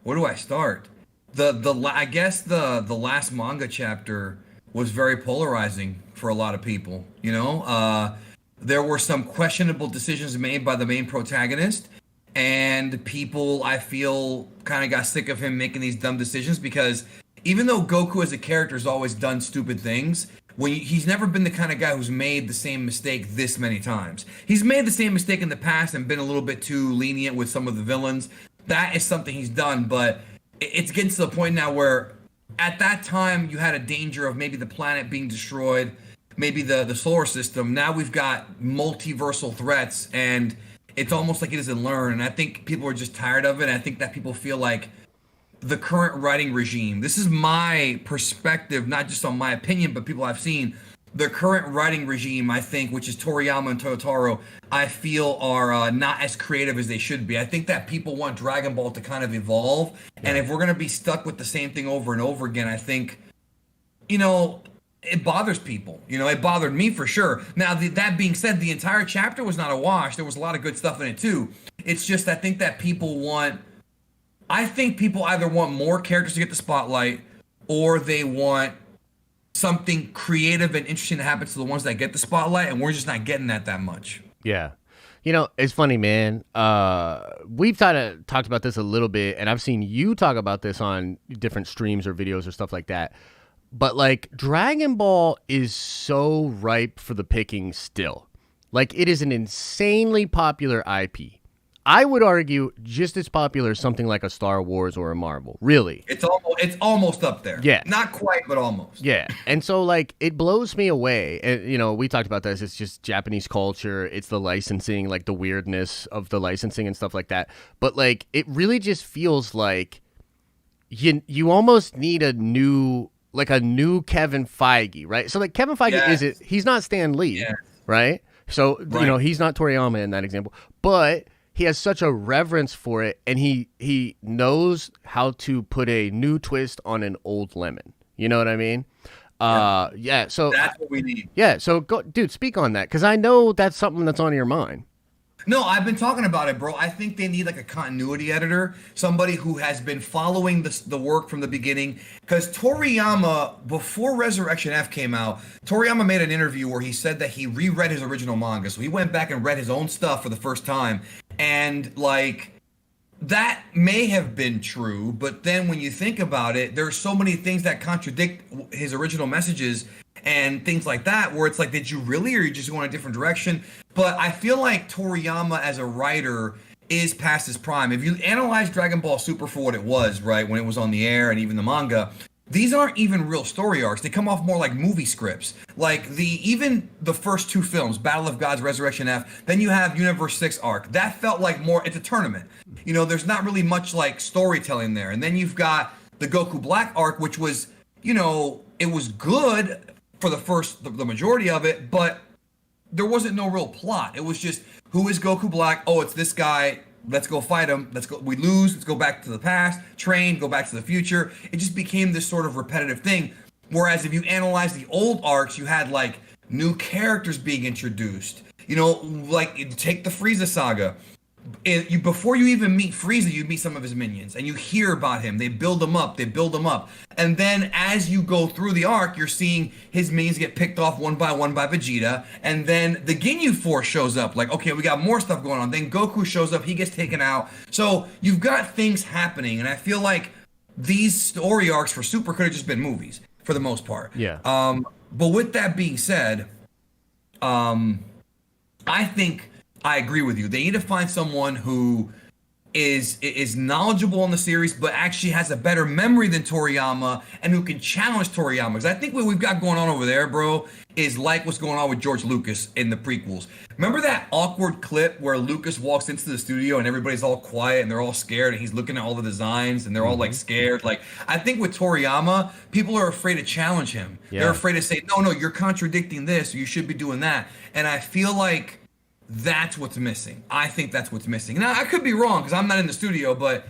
where do I start? I guess the last manga chapter was very polarizing for a lot of people. You know, there were some questionable decisions made by the main protagonist, and people, I feel, kind of got sick of him making these dumb decisions because even though Goku as a character has always done stupid things, he's never been the kind of guy who's made the same mistake this many times. He's made the same mistake in the past and been a little bit too lenient with some of the villains. That is something he's done, but it's getting to the point now where at that time you had a danger of maybe the planet being destroyed, maybe the solar system. Now we've got multiversal threats, and it's almost like he doesn't learn. And I think people are just tired of it. And I think that people feel like the current writing regime, this is my perspective, not just on my opinion, but people I've seen, the current writing regime, I think, which is Toriyama and Totaro, I feel are not as creative as they should be. I think that people want Dragon Ball to kind of evolve. And if we're going to be stuck with the same thing over and over again, I think, you know, it bothers people. You know, it bothered me for sure. Now, that being said, the entire chapter was not a wash. There was a lot of good stuff in it too. It's just, I think that I think people either want more characters to get the spotlight, or they want something creative and interesting to happen to the ones that get the spotlight, and we're just not getting that much. Yeah. You know, it's funny, man. We've kind of talked about this a little bit, and I've seen you talk about this on different streams or videos or stuff like that. But, like, Dragon Ball is so ripe for the picking still. Like, it is an insanely popular IP. I would argue just as popular as something like a Star Wars or a Marvel. Really. It's almost up there. Yeah. Not quite, but almost. Yeah. And so, like, it blows me away. And, you know, we talked about this. It's just Japanese culture. It's the licensing, like the weirdness of the licensing and stuff like that. But, like, it really just feels like you almost need a new Kevin Feige, right? So, like, Kevin Feige he's not Stan Lee, right? So, you know, he's not Toriyama in that example. But he has such a reverence for it, and he knows how to put a new twist on an old lemon. You know what I mean? Yeah. So that's what we need. Yeah. So go, dude, speak on that, because I know that's something that's on your mind. No, I've been talking about it, bro. I think they need like a continuity editor, somebody who has been following the work from the beginning. Because Toriyama, before Resurrection F came out, Toriyama made an interview where he said that he reread his original manga. So he went back and read his own stuff for the first time. And, like, that may have been true, but then when you think about it, there are so many things that contradict his original messages and things like that, where it's like, did you really, or you just going a different direction? But I feel like Toriyama as a writer is past his prime. If you analyze Dragon Ball Super for what it was, right, when it was on the air and even the manga, these aren't even real story arcs. They come off more like movie scripts. Like even the first two films, Battle of Gods, Resurrection F, then you have Universe 6 arc. That felt like more, it's a tournament. You know, there's not really much like storytelling there. And then you've got the Goku Black arc, which was, you know, it was good for the majority of it, but there wasn't no real plot. It was just, who is Goku Black? Oh, it's this guy. Let's go fight him. Let's go. We lose. Let's go back to the past. Train. Go back to the future. It just became this sort of repetitive thing. Whereas if you analyze the old arcs, you had like new characters being introduced. You know, like take the Frieza saga. Before you even meet Frieza, you meet some of his minions, and you hear about him. They build him up. And then as you go through the arc, you're seeing his minions get picked off one by Vegeta. And then the Ginyu Force shows up. Like, okay, we got more stuff going on. Then Goku shows up. He gets taken out. So you've got things happening. And I feel like these story arcs for Super could have just been movies for the most part. Yeah. But with that being said, I think I agree with you. They need to find someone who is knowledgeable in the series, but actually has a better memory than Toriyama, and who can challenge Toriyama. Because I think what we've got going on over there, bro, is like what's going on with George Lucas in the prequels. Remember that awkward clip where Lucas walks into the studio and everybody's all quiet and they're all scared, and he's looking at all the designs and they're all like scared. Like, I think with Toriyama, people are afraid to challenge him. Yeah. They're afraid to say, no, you're contradicting this, or you should be doing that. And I feel like that's what's missing. I think that's what's missing. Now, I could be wrong because I'm not in the studio, but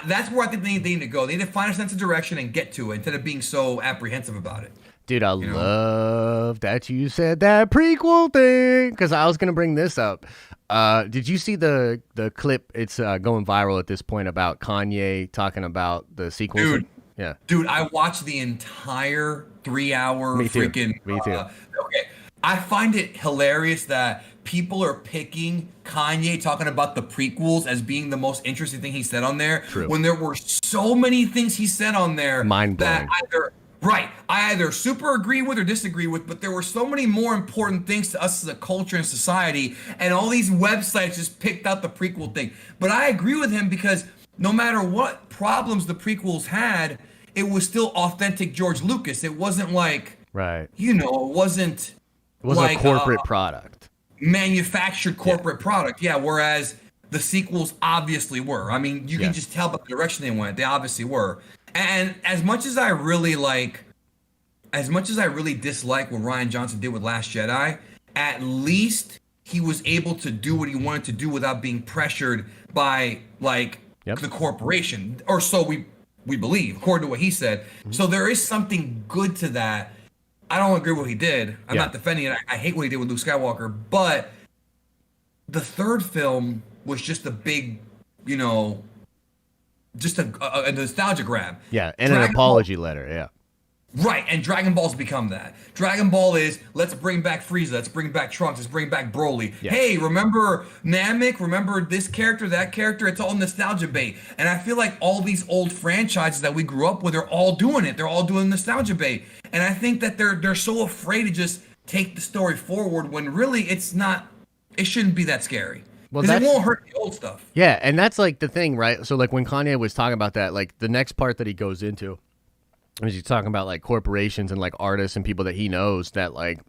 that's where I think they need to go. They need to find a sense of direction and get to it instead of being so apprehensive about it. Dude, I love that you said that prequel thing, because I was going to bring this up. Did you see the clip? It's going viral at this point about Kanye talking about the sequels. Dude, yeah. Dude, I watched the entire 3-hour freaking... Me too. Okay. I find it hilarious that people are picking Kanye talking about the prequels as being the most interesting thing he said on there. True. When there were so many things he said on there mind-blowing. that I either super agree with or disagree with, but there were so many more important things to us as a culture and society, and all these websites just picked out the prequel thing. But I agree with him, because no matter what problems the prequels had, it was still authentic George Lucas. It wasn't like, right. It wasn't like a corporate product. Manufactured corporate product. Yeah, whereas the sequels obviously were. I mean, you can just tell by the direction they went. They obviously were. And as much as I really dislike what Rian Johnson did with Last Jedi, at least he was able to do what he wanted to do without being pressured by the corporation, or so we believe, according to what he said. Mm-hmm. So there is something good to that. I don't agree with what he did. I'm not defending it. I hate what he did with Luke Skywalker. But the third film was just a big, just a nostalgia grab. Yeah, and an apology letter, yeah. Right, and Dragon Ball's become that. Dragon Ball is, let's bring back Frieza, let's bring back Trunks, let's bring back Broly. Yeah. Hey, remember Namek? Remember this character, that character? It's all nostalgia bait. And I feel like all these old franchises that we grew up with are all doing it. They're all doing nostalgia bait. And I think that they're so afraid to just take the story forward when really it shouldn't be that scary. Because it won't hurt the old stuff. Yeah, and that's like the thing, right? So like when Kanye was talking about that, like the next part that he goes into, as he's talking about like corporations and like artists and people that he knows that like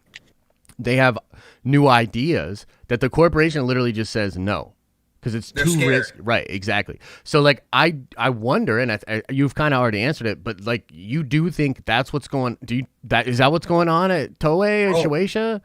they have new ideas that the corporation literally just says no because it's too risky. Right, exactly. So like I wonder, and you've kind of already answered it, but like you do think that's what's going? Is that what's going on at Toei and Shueisha?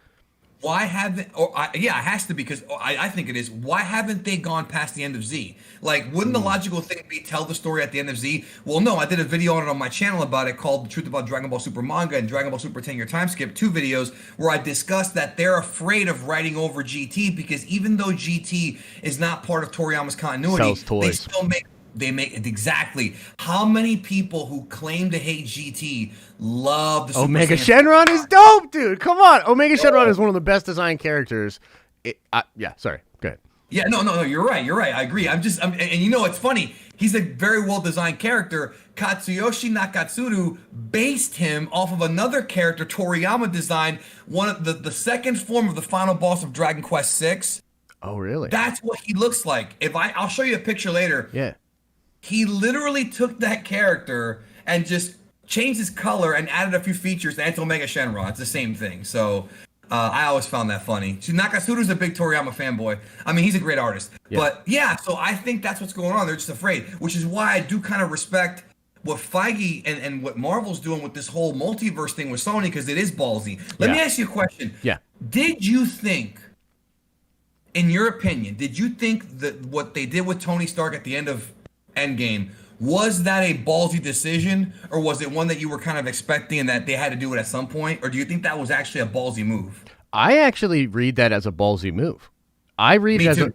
Why haven't? It has to be, because I think it is. Why haven't they gone past the end of Z? Like, wouldn't the logical thing be tell the story at the end of Z? Well, no, I did a video on it on my channel about it called "The Truth About Dragon Ball Super Manga" and Dragon Ball Super 10-Year Time Skip, 2 videos where I discussed that they're afraid of writing over GT because even though GT is not part of Toriyama's continuity, sells toys. They still make. They make it exactly. How many people who claim to hate GT love the Super Omega Saiyan Shenron is dope, dude. Come on, Omega Shenron is one of the best designed characters. Sorry, go ahead. Yeah, no, you're right. I agree. And it's funny. He's a very well designed character. Katsuyoshi Nakatsuru based him off of another character Toriyama designed, one of the second form of the final boss of Dragon Quest VI. Oh, really? That's what he looks like. I'll show you a picture later. Yeah. He literally took that character and just changed his color and added a few features to Omega Shenron. It's the same thing. So I always found that funny. So Nakatsuru's a big Toriyama fanboy. I mean, he's a great artist. Yeah. But yeah, so I think that's what's going on. They're just afraid, which is why I do kind of respect what Feige and what Marvel's doing with this whole multiverse thing with Sony, because it is ballsy. Let me ask you a question. Yeah. Did you think, in your opinion, that what they did with Tony Stark at the end of Endgame, was that a ballsy decision, or was it one that you were kind of expecting and that they had to do it at some point, or do you think that was actually a ballsy move? I actually read that as a ballsy move. I read it as a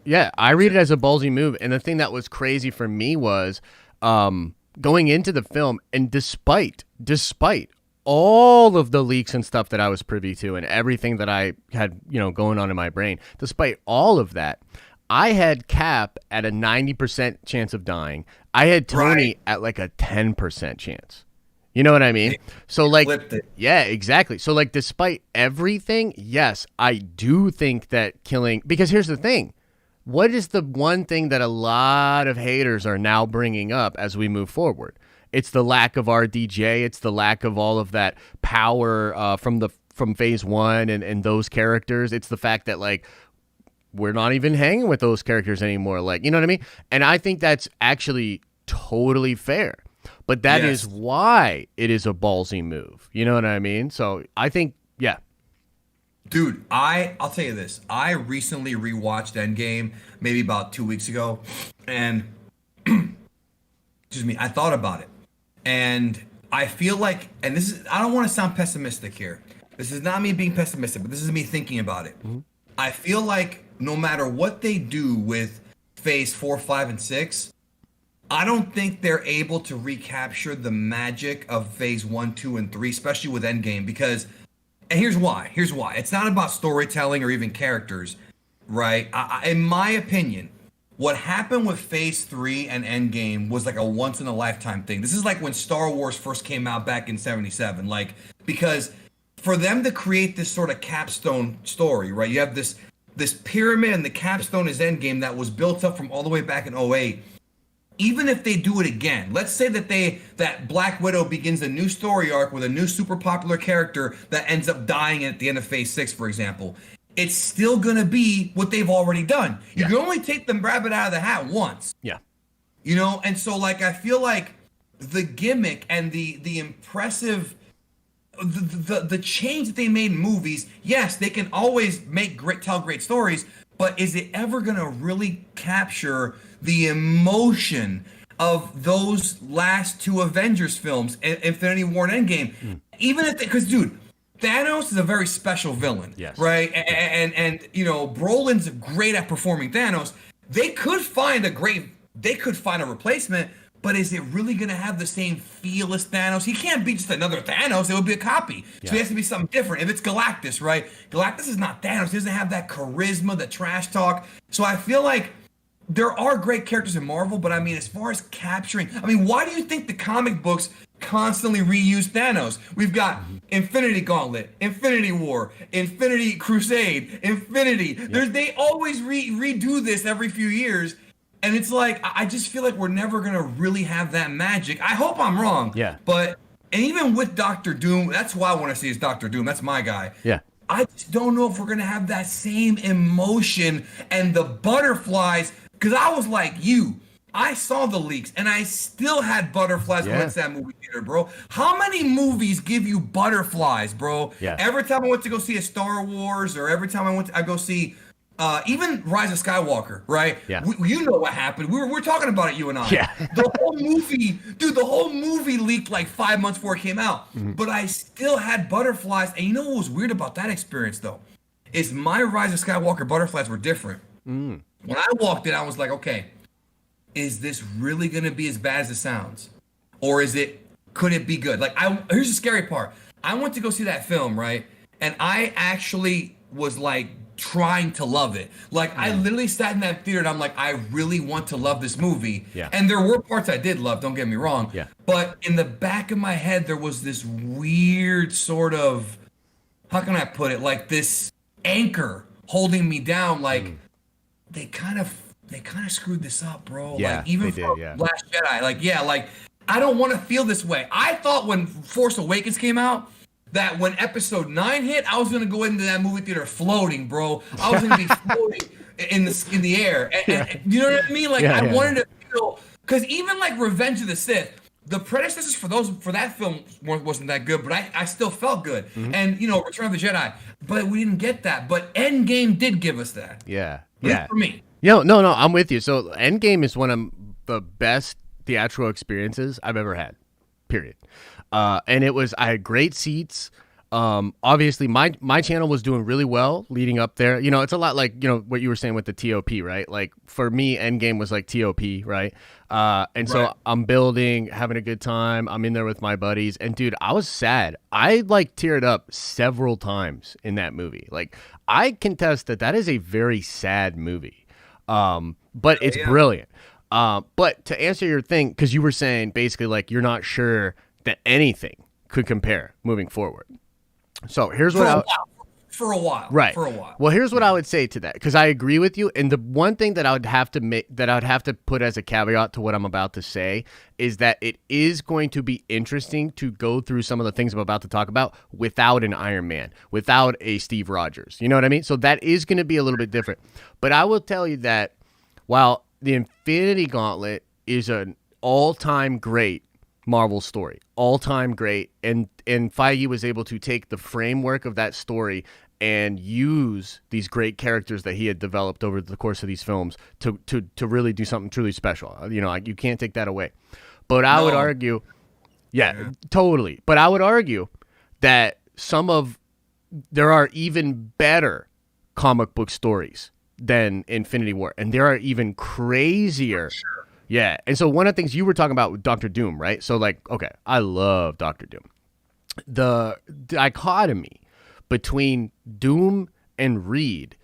ballsy move, and the thing that was crazy for me was going into the film, and despite all of the leaks and stuff that I was privy to and everything that I had, going on in my brain, despite all of that, I had Cap at a 90% chance of dying. I had Tony at like a 10% chance. You know what I mean? So like, yeah, exactly. So like, despite everything, yes, I do think that killing, because here's the thing, what is the one thing that a lot of haters are now bringing up as we move forward? It's the lack of RDJ. It's the lack of all of that power from phase one and those characters. It's the fact that like we're not even hanging with those characters anymore. Like, you know what I mean? And I think that's actually totally fair. But that is why it is a ballsy move. You know what I mean? So I think, yeah. Dude, I'll tell you this. I recently rewatched Endgame maybe about 2 weeks ago, and excuse me, I thought about it. And I feel like, and this is, I don't want to sound pessimistic here. This is not me being pessimistic, but this is me thinking about it. Mm-hmm. I feel like no matter what they do with phase 4, 5, and 6, I don't think they're able to recapture the magic of phase 1, 2, and 3, especially with Endgame, because, and here's why. It's not about storytelling or even characters, right? In my opinion, what happened with phase 3 and Endgame was like a once in a lifetime thing. This is like when Star Wars first came out back in 77, like, because for them to create this sort of capstone story, right? You have this pyramid, and the capstone is Endgame that was built up from all the way back in '08. Even if they do it again, let's say that Black Widow begins a new story arc with a new super popular character that ends up dying at the end of phase 6, for example, it's still gonna be what they've already done. You can only take the rabbit out of the hat once. Yeah. You know, and so like I feel like the gimmick and the impressive the change that they made in movies, yes, they can always tell great stories, but is it ever gonna really capture the emotion of those last two Avengers films, Infinity War and Endgame? Even if, because dude, Thanos is a very special villain, right? And you know, Brolin's great at performing Thanos. They could find a replacement, but is it really going to have the same feel as Thanos? He can't be just another Thanos. It would be a copy. So he has to be something different. If it's Galactus, right? Galactus is not Thanos. He doesn't have that charisma, the trash talk. So I feel like there are great characters in Marvel, but I mean, as far as capturing, I mean, why do you think the comic books constantly reuse Thanos? We've got Infinity Gauntlet, Infinity War, Infinity Crusade, Infinity. They always redo this every few years. And it's like, I just feel like we're never going to really have that magic. I hope I'm wrong. Yeah. But, and even with Doctor Doom, that's why I want to see is Doctor Doom. That's my guy. Yeah. I just don't know if we're going to have that same emotion and the butterflies. Because I was like you. I saw the leaks and I still had butterflies going to that movie theater, bro. How many movies give you butterflies, bro? Yeah. Every time I went to go see a Star Wars, or every time I go see even Rise of Skywalker, right? Yeah. You know what happened. We're talking about it, you and I. Yeah. The whole movie leaked like 5 months before it came out. Mm-hmm. But I still had butterflies. And you know what was weird about that experience, though? Is my Rise of Skywalker butterflies were different. When I walked in, I was like, okay, is this really going to be as bad as it sounds? Or could it be good? Like, here's the scary part. I went to go see that film, right? And I actually was like, trying to love it. Like, I literally sat in that theater and I'm like, I really want to love this movie. Yeah. And there were parts I did love, don't get me wrong. Yeah. But in the back of my head, there was this weird sort of, how can I put it? Like this anchor holding me down. Like they kind of screwed this up, bro. Yeah, like even for Last Jedi. Like, I don't want to feel this way. I thought when Force Awakens came out, that when episode 9 hit, I was gonna go into that movie theater floating, bro. I was gonna be floating in the air. And you know what I mean? Like I wanted to feel, because even like Revenge of the Sith, the predecessors for that film wasn't that good, but I still felt good. Mm-hmm. And you know, Return of the Jedi, but we didn't get that. But Endgame did give us that. Yeah. For me. No, I'm with you. So Endgame is one of the best theatrical experiences I've ever had. Period. And I had great seats. Obviously my channel was doing really well leading up there. You know, it's a lot like, you know, what you were saying with the TOP, right? Like for me, Endgame was like TOP, right? So I'm building, having a good time. I'm in there with my buddies. And dude, I was sad. I like teared up several times in that movie. Like I contest that is a very sad movie. But it's brilliant. But to answer your thing, because you were saying basically like you're not sure that anything could compare moving forward. So here's what for a while. Right. For a while. Well, here's what I would say to that, because I agree with you. And the one thing that I would have to put as a caveat to what I'm about to say is that it is going to be interesting to go through some of the things I'm about to talk about without an Iron Man, without a Steve Rogers. You know what I mean? So that is going to be a little bit different. But I will tell you that while the Infinity Gauntlet is an all-time great Marvel story, all-time great, and Feige was able to take the framework of that story and use these great characters that he had developed over the course of these films to really do something truly special. You know, like, you can't take that away. But I would argue, totally. But I would argue that there are even better comic book stories than Infinity War, and there are even crazier. Sure. Yeah. And so one of the things you were talking about with Doctor Doom, right? So, like, okay, I love Doctor Doom. The dichotomy between Doom and Reed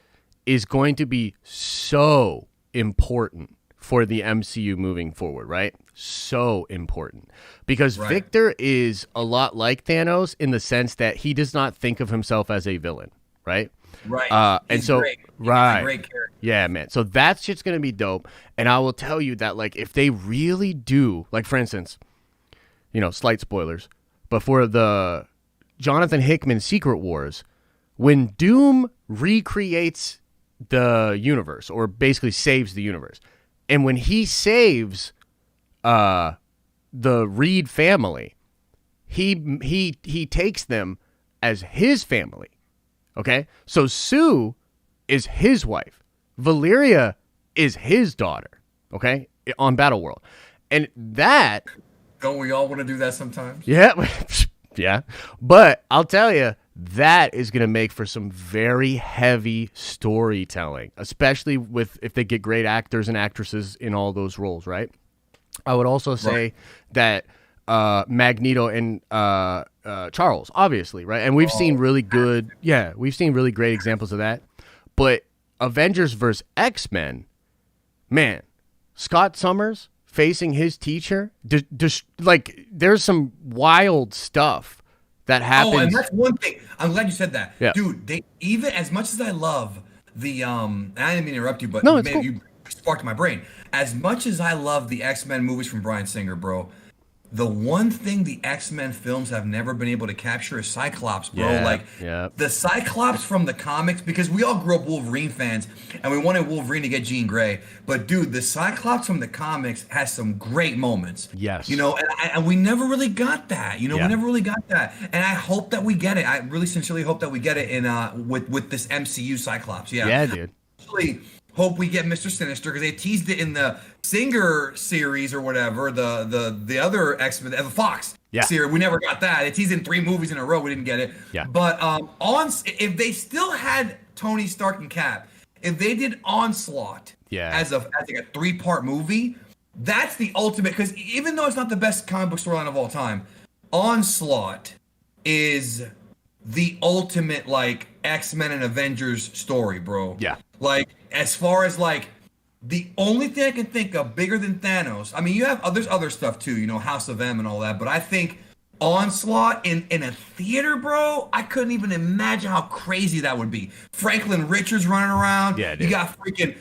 is going to be so important for the MCU moving forward, right? So important. Because Victor is a lot like Thanos in the sense that he does not think of himself as a villain, right? Right. And so, great. right. He's a great character. Yeah, man. So that's just going to be dope. And I will tell you that, like, if they really do, like, for instance, you know, slight spoilers, but for the Jonathan Hickman Secret Wars, when Doom recreates the universe, or basically saves the universe, and when he saves the Reed family, he takes them as his family. Okay? So Sue is his wife. Valeria is his daughter. Okay? On Battleworld. And that... Don't we all want to do that sometimes? Yeah. Yeah. But I'll tell you, that is going to make for some very heavy storytelling, especially if they get great actors and actresses in all those roles, right? I would also say that Magneto and Charles, obviously, right? And we've seen really good, we've seen really great examples of that. But Avengers versus X-Men, man, Scott Summers facing his teacher, like, there's some wild stuff that happens. Oh, and that's one thing. I'm glad you said that. Yeah. Dude, they, even as much as I love the and I didn't mean to interrupt you, but no, it's cool. You sparked my brain. As much as I love the X-Men movies from Bryan Singer, bro, the one thing the X-Men films have never been able to capture is Cyclops, bro. The Cyclops from the comics, because we all grew up Wolverine fans, and we wanted Wolverine to get Jean Grey. But, dude, the Cyclops from the comics has some great moments. Yes. You know, and we never really got that. You know, we never really got that. And I hope that we get it. I really sincerely hope that we get it in with this MCU Cyclops. Yeah. Yeah, dude. Actually, hope we get Mr. Sinister, because they teased it in the Singer series or whatever, the other X-Men, the Fox series. We never got that. They teased in 3 movies in a row. We didn't get it. Yeah. But if they still had Tony Stark and Cap, if they did Onslaught as like a 3-part movie, that's the ultimate. Because even though it's not the best comic book storyline of all time, Onslaught is the ultimate, like, X-Men and Avengers story, bro. Yeah. Like, as far as, like, the only thing I can think of bigger than Thanos, I mean, you have there's other stuff too, you know, House of M and all that, but I think Onslaught in a theater, bro, I couldn't even imagine how crazy that would be. Franklin Richards running around. Yeah, dude. You got freaking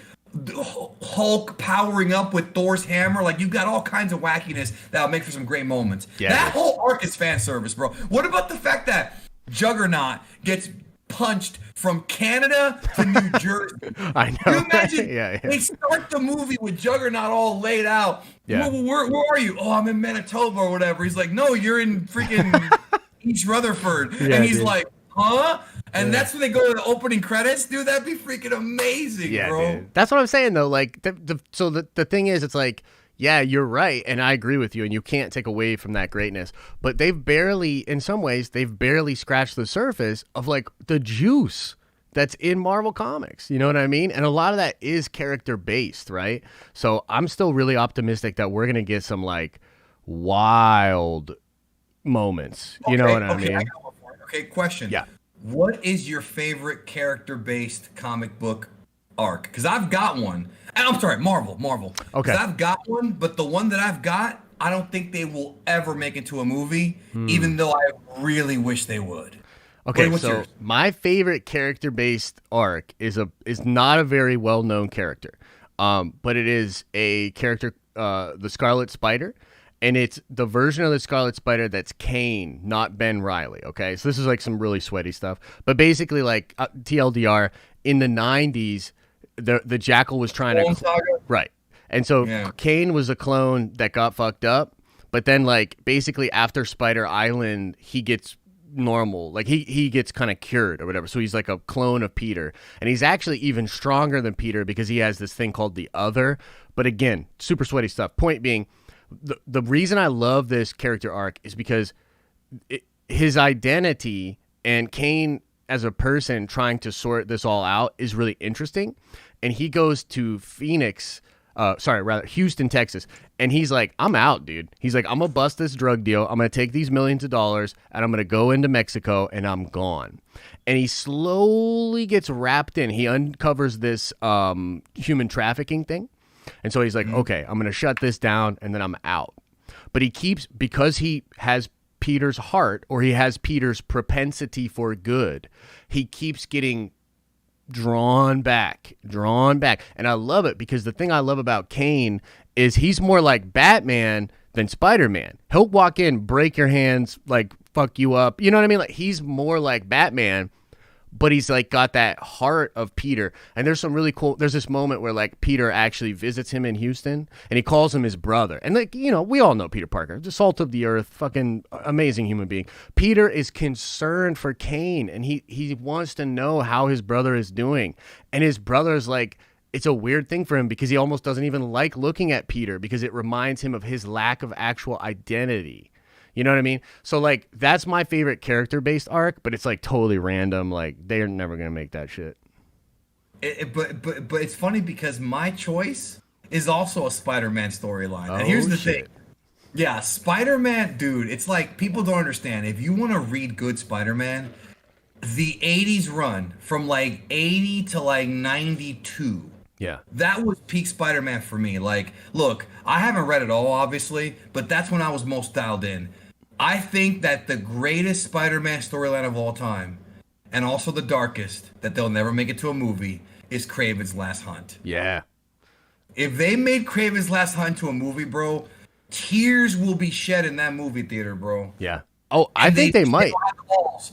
Hulk powering up with Thor's hammer. Like, you've got all kinds of wackiness that'll make for some great moments. Yeah, that whole arc is fan service, bro. What about the fact that Juggernaut gets punched from Canada to New Jersey? I know. Can you imagine? Yeah. They start the movie with Juggernaut all laid out. Yeah. Where are you? Oh, I'm in Manitoba or whatever. He's like, no, you're in freaking East Rutherford. Yeah, and he's dude. like, huh? And that's when they go to the opening credits. Dude, that'd be freaking amazing, bro. Dude. That's what I'm saying, though. Like, the thing is, it's like, yeah, you're right, and I agree with you, and you can't take away from that greatness. But in some ways, they've barely scratched the surface of, like, the juice that's in Marvel Comics. You know what I mean? And a lot of that is character-based, right? So I'm still really optimistic that we're going to get some, like, wild moments. You know what I mean? I got one for you. Okay, question. Yeah. What is your favorite character-based comic book arc? Because I've got one. I'm sorry, Marvel. Okay. 'Cause I've got one, but the one that I've got, I don't think they will ever make into a movie, even though I really wish they would. Okay, What's so yours? my favorite character-based arc is not a very well-known character, but it is a character, the Scarlet Spider, and it's the version of the Scarlet Spider that's Kane, not Ben Reilly. Okay, so this is like some really sweaty stuff, but basically, like TLDR, in the '90s, the Jackal was trying Clone to Saga? right, and so Yeah. Kane was a clone that got fucked up, but then like basically after Spider Island, he gets normal, like he gets kind of cured or whatever, so he's like a clone of Peter, and he's actually even stronger than Peter because he has this thing called the Other. But again, super sweaty stuff. Point being, the reason I love this character arc is because his identity and Kane as a person trying to sort this all out is really interesting. And he goes to Houston, Texas. And he's like, I'm out, dude. He's like, I'm going to bust this drug deal. I'm going to take these millions of dollars and I'm going to go into Mexico and I'm gone. And he slowly gets wrapped in. He uncovers this human trafficking thing. And so he's like, okay, I'm going to shut this down and then I'm out. But he keeps, because he has Peter's heart, or he has Peter's propensity for good, he keeps getting drawn back. And I love it because the thing I love about Kane is he's more like Batman than Spider-Man. He'll walk in, break your hands, like fuck you up. You know what I mean? Like he's more like Batman, but he's like got that heart of Peter. And there's some really cool, there's this moment where like Peter actually visits him in Houston and he calls him his brother. And like, you know, we all know Peter Parker, the salt of the earth, fucking amazing human being. Peter is concerned for Kane and he wants to know how his brother is doing. And his brother's like, it's a weird thing for him because he almost doesn't even like looking at Peter because it reminds him of his lack of actual identity. You know what I mean? So, like, that's my favorite character-based arc, but it's, like, totally random. Like, they're never going to make that shit. But it's funny because my choice is also a Spider-Man storyline. And here's the thing. Yeah, Spider-Man, dude, it's like people don't understand. If you want to read good Spider-Man, the 80s run from, like, 80 to, like, 92. Yeah. That was peak Spider-Man for me. Like, look, I haven't read it all, obviously, but that's when I was most dialed in. I think that the greatest Spider-Man storyline of all time, and also the darkest, that they'll never make it to a movie, is Kraven's Last Hunt. Yeah. If they made Kraven's Last Hunt to a movie, bro, tears will be shed in that movie theater, bro. Yeah. Oh, I think they might. They don't have the balls.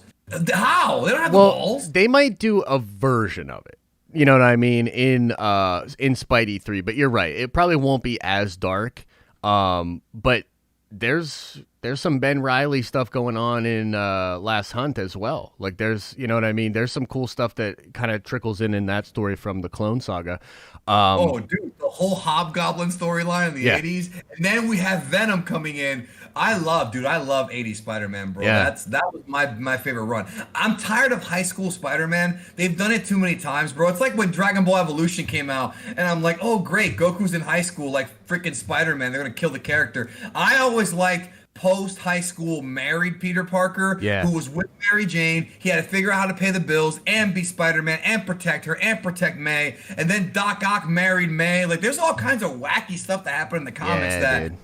How? They don't have the balls. They might do a version of it. You know what I mean? In Spidey 3, but you're right. It probably won't be as dark. But there's some Ben Reilly stuff going on in Last Hunt as well. Like there's, you know what I mean? There's some cool stuff that kind of trickles in that story from the Clone Saga. Oh, dude, the whole Hobgoblin storyline in the 80s. And then we have Venom coming in. I love 80s Spider-Man, bro. Yeah. That was my favorite run. I'm tired of high school Spider-Man. They've done it too many times, bro. It's like when Dragon Ball Evolution came out, and I'm like, oh, great, Goku's in high school like freaking Spider-Man. They're going to kill the character. I always liked post-high school married Peter Parker, who was with Mary Jane. He had to figure out how to pay the bills and be Spider-Man and protect her and protect May. And then Doc Ock married May. Like, there's all kinds of wacky stuff that happened in the comics dude.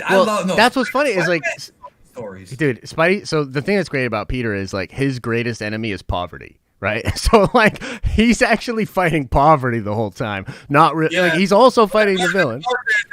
I love. No, that's what's funny is like stories, dude. Spidey. So the thing that's great about Peter is like his greatest enemy is poverty, right? So like he's actually fighting poverty the whole time. Not really. Like he's also fighting the villain.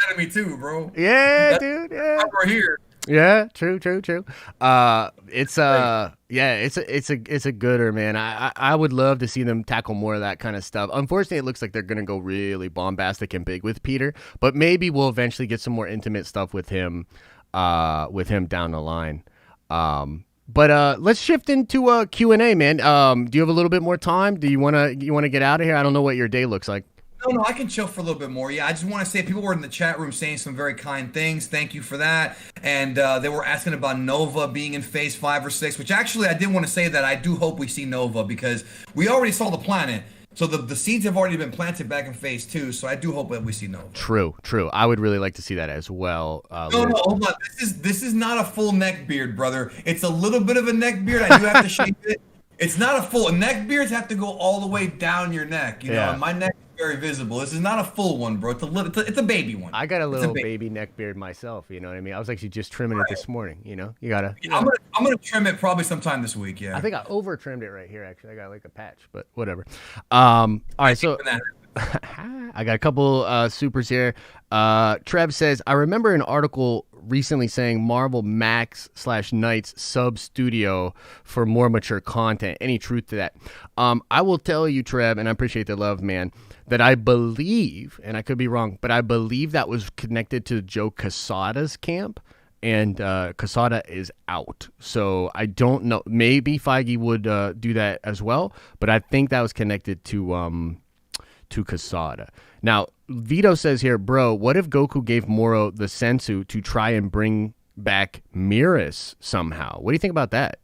Enemy too, bro. Yeah, dude. Yeah, we're here. Yeah, true. It's a gooder, man. I would love to see them tackle more of that kind of stuff. Unfortunately, it looks like they're gonna go really bombastic and big with Peter, but maybe we'll eventually get some more intimate stuff with him down the line. But let's shift into Q&A, man. Do you have a little bit more time? Do you wanna get out of here? I don't know what your day looks like. No, I can chill for a little bit more. Yeah, I just want to say people were in the chat room saying some very kind things. Thank you for that. And they were asking about Nova being in Phase 5 or 6, which actually I did want to say that I do hope we see Nova because we already saw the planet. So the seeds have already been planted back in Phase 2, so I do hope that we see Nova. True. I would really like to see that as well. No, hold on. This is not a full neck beard, brother. It's a little bit of a neck beard. I do have to shape it. It's not a full neck beards have to go all the way down your neck. You know, and my neck is very visible. This is not a full one, bro. It's a baby one. I got a little baby neck beard myself. You know what I mean? I was actually just trimming it this morning. You know, you gotta. I'm gonna trim it probably sometime this week. Yeah. I think I over trimmed it right here. Actually, I got like a patch, but whatever. All right, so. I got a couple supers here. Trev says, I remember an article recently saying Marvel Max/Knights sub studio for more mature content. Any truth to that? I will tell you, Trev, and I appreciate the love, man, that I believe, and I could be wrong, but I believe that was connected to Joe Quesada's camp, and Quesada is out. So I don't know. Maybe Feige would do that as well, but I think that was connected to Quesada. Now, Vito says here, bro, what if Goku gave Moro the sensu to try and bring back Miras somehow? What do you think about that?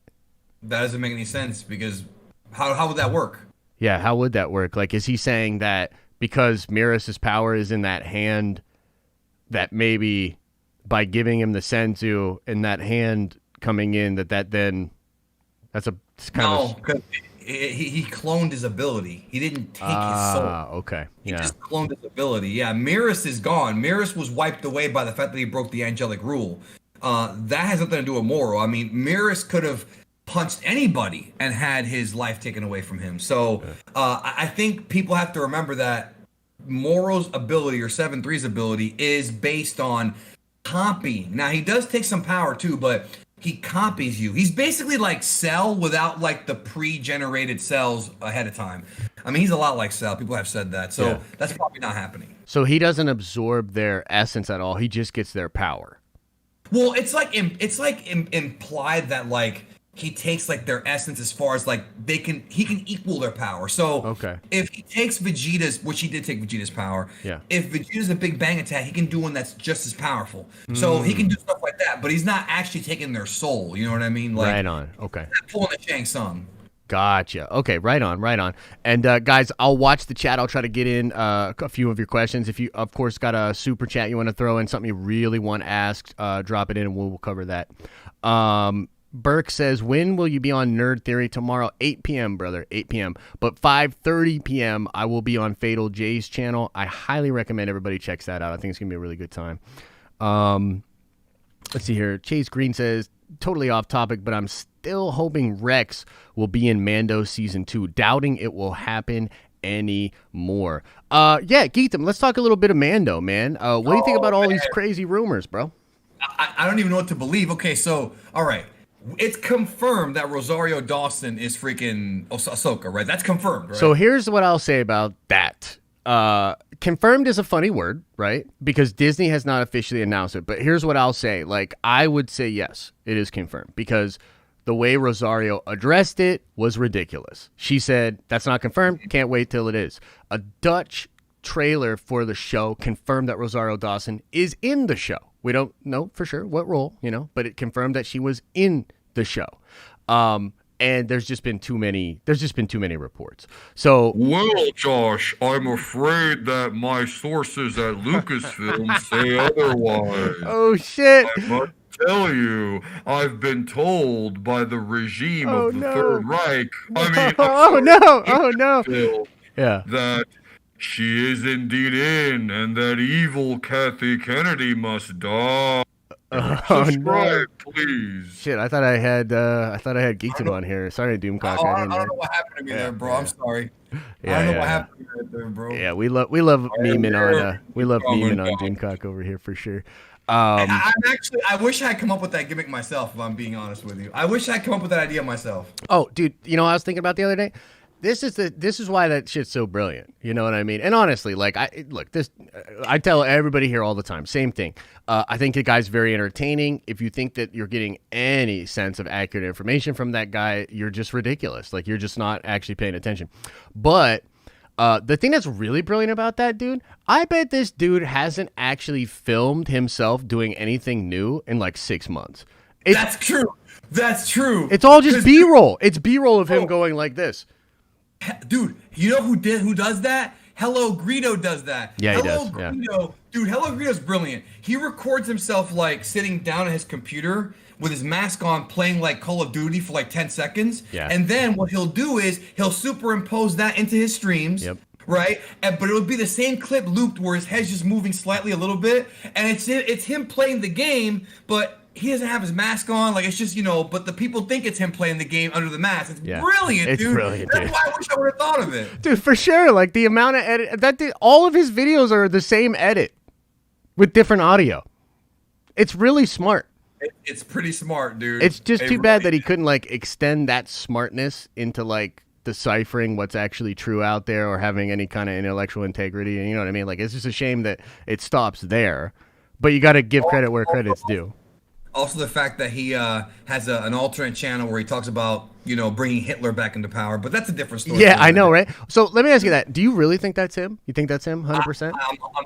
That doesn't make any sense because how would that work? Yeah, how would that work? Like, is he saying that because Miras' power is in that hand, that maybe by giving him the sensu and that hand coming in, that's kind of... No, he cloned his ability. He didn't take his soul. Okay. He just cloned his ability. Yeah, Miras is gone. Miras was wiped away by the fact that he broke the angelic rule. That has nothing to do with Moro. I mean, Miras could have punched anybody and had his life taken away from him. So I think people have to remember that Moro's ability or 7-3's ability is based on copying. Now, he does take some power too, but he copies you. He's basically like Cell without like the pre-generated cells ahead of time. I mean, he's a lot like Cell. People have said that. So that's probably not happening. So he doesn't absorb their essence at all. He just gets their power. Well, it's like implied that like he takes like their essence as far as like he can equal their power. So if he takes Vegeta's, which he did take Vegeta's power, if Vegeta's a Big Bang attack, he can do one that's just as powerful. So he can do stuff like that, but he's not actually taking their soul. You know what I mean? Like, right on. Okay. Pulling the Shang Tsung. Gotcha. Okay, right on. And guys, I'll watch the chat. I'll try to get in a few of your questions. If you, of course, got a super chat you want to throw in, something you really want asked, drop it in and we'll cover that. Burke says, when will you be on Nerd Theory tomorrow? 8 p.m., brother, 8 p.m. But 5:30 p.m., I will be on Fatal J's channel. I highly recommend everybody checks that out. I think it's going to be a really good time. Let's see here. Chase Green says, totally off topic, but I'm still hoping Rex will be in Mando Season 2. Doubting it will happen anymore. Geetham, let's talk a little bit of Mando, man. What do you think about all these crazy rumors, bro? I don't even know what to believe. Okay, so, all right. It's confirmed that Rosario Dawson is freaking Ahsoka, right? That's confirmed, right? So here's what I'll say about that. Confirmed is a funny word, right? Because Disney has not officially announced it. But here's what I'll say. Like, I would say yes, it is confirmed. Because the way Rosario addressed it was ridiculous. She said, that's not confirmed. Can't wait till it is. A Dutch trailer for the show confirmed that Rosario Dawson is in the show. We don't know for sure what role, but it confirmed that she was in the show. And there's just been too many reports. So, well, Josh, I'm afraid that my sources at Lucasfilm say otherwise. Oh shit. I must tell you, I've been told by the regime of the Third Reich. Oh no. Yeah. That she is indeed in, and that evil Kathy Kennedy must die. Subscribe, please. Shit, I thought I had Geekton on here. Sorry, Doomcock. I don't know what happened to me there, bro. I'm sorry. I don't know what happened to me there, bro. Yeah, we love memeing on Doomcock over here for sure. I wish I had come up with that gimmick myself, if I'm being honest with you. I wish I had come up with that idea myself. Oh, dude, I was thinking about the other day? This is why that shit's so brilliant. You know what I mean? And honestly, like, I tell everybody here all the time, same thing. I think the guy's very entertaining. If you think that you're getting any sense of accurate information from that guy, you're just ridiculous. Like, you're just not actually paying attention. But the thing that's really brilliant about that dude, I bet this dude hasn't actually filmed himself doing anything new in like 6 months. That's true. It's all just B-roll. It's B-roll of him going like this. Dude, you know who does that? Hello Greedo does that. Yeah, he Hello does. Greedo. Yeah. Dude, Hello Greedo's brilliant. He records himself like sitting down at his computer with his mask on playing like Call of Duty for like 10 seconds. Yeah. And then what he'll do is he'll superimpose that into his streams. Yep. right? But it would be the same clip looped where his head's just moving slightly a little bit, and it's him playing the game, but he doesn't have his mask on. Like, it's just, but the people think it's him playing the game under the mask. It's brilliant, it's dude. Brilliant, That's dude. why I wish I would have thought of it. Dude, for sure. Like, the amount of edit all of his videos are the same edit with different audio. It's really smart. It's pretty smart, dude. It's just too really bad that he couldn't like extend that smartness into like deciphering what's actually true out there or having any kind of intellectual integrity. And you know what I mean? Like, it's just a shame that it stops there. But you got to give credit where credit's due. Also, the fact that he has an alternate channel where he talks about, bringing Hitler back into power. But that's a different story. Yeah, I know, right? So let me ask you that. Do you really think that's him? You think that's him 100%?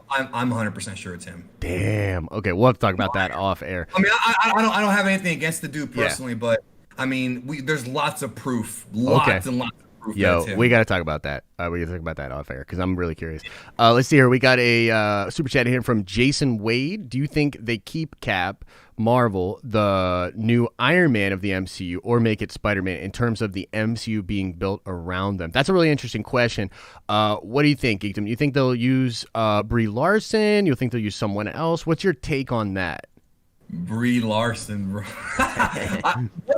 I'm 100% sure it's him. Damn. Okay, we'll have to talk about that off air. I mean, I don't have anything against the dude personally, but I mean, there's lots of proof. Lots and lots of proof. Yo, we got to talk about that. We got to talk about that off air because I'm really curious. Let's see here. We got a super chat here from Jason Wade. Do you think they keep Cap, Marvel, the new Iron Man of the MCU, or make it Spider-Man in terms of the MCU being built around them? That's a really interesting question. What do you think, Geekdom? You think they'll use Brie Larson? You think they'll use someone else? What's your take on that? Brie Larson, bro.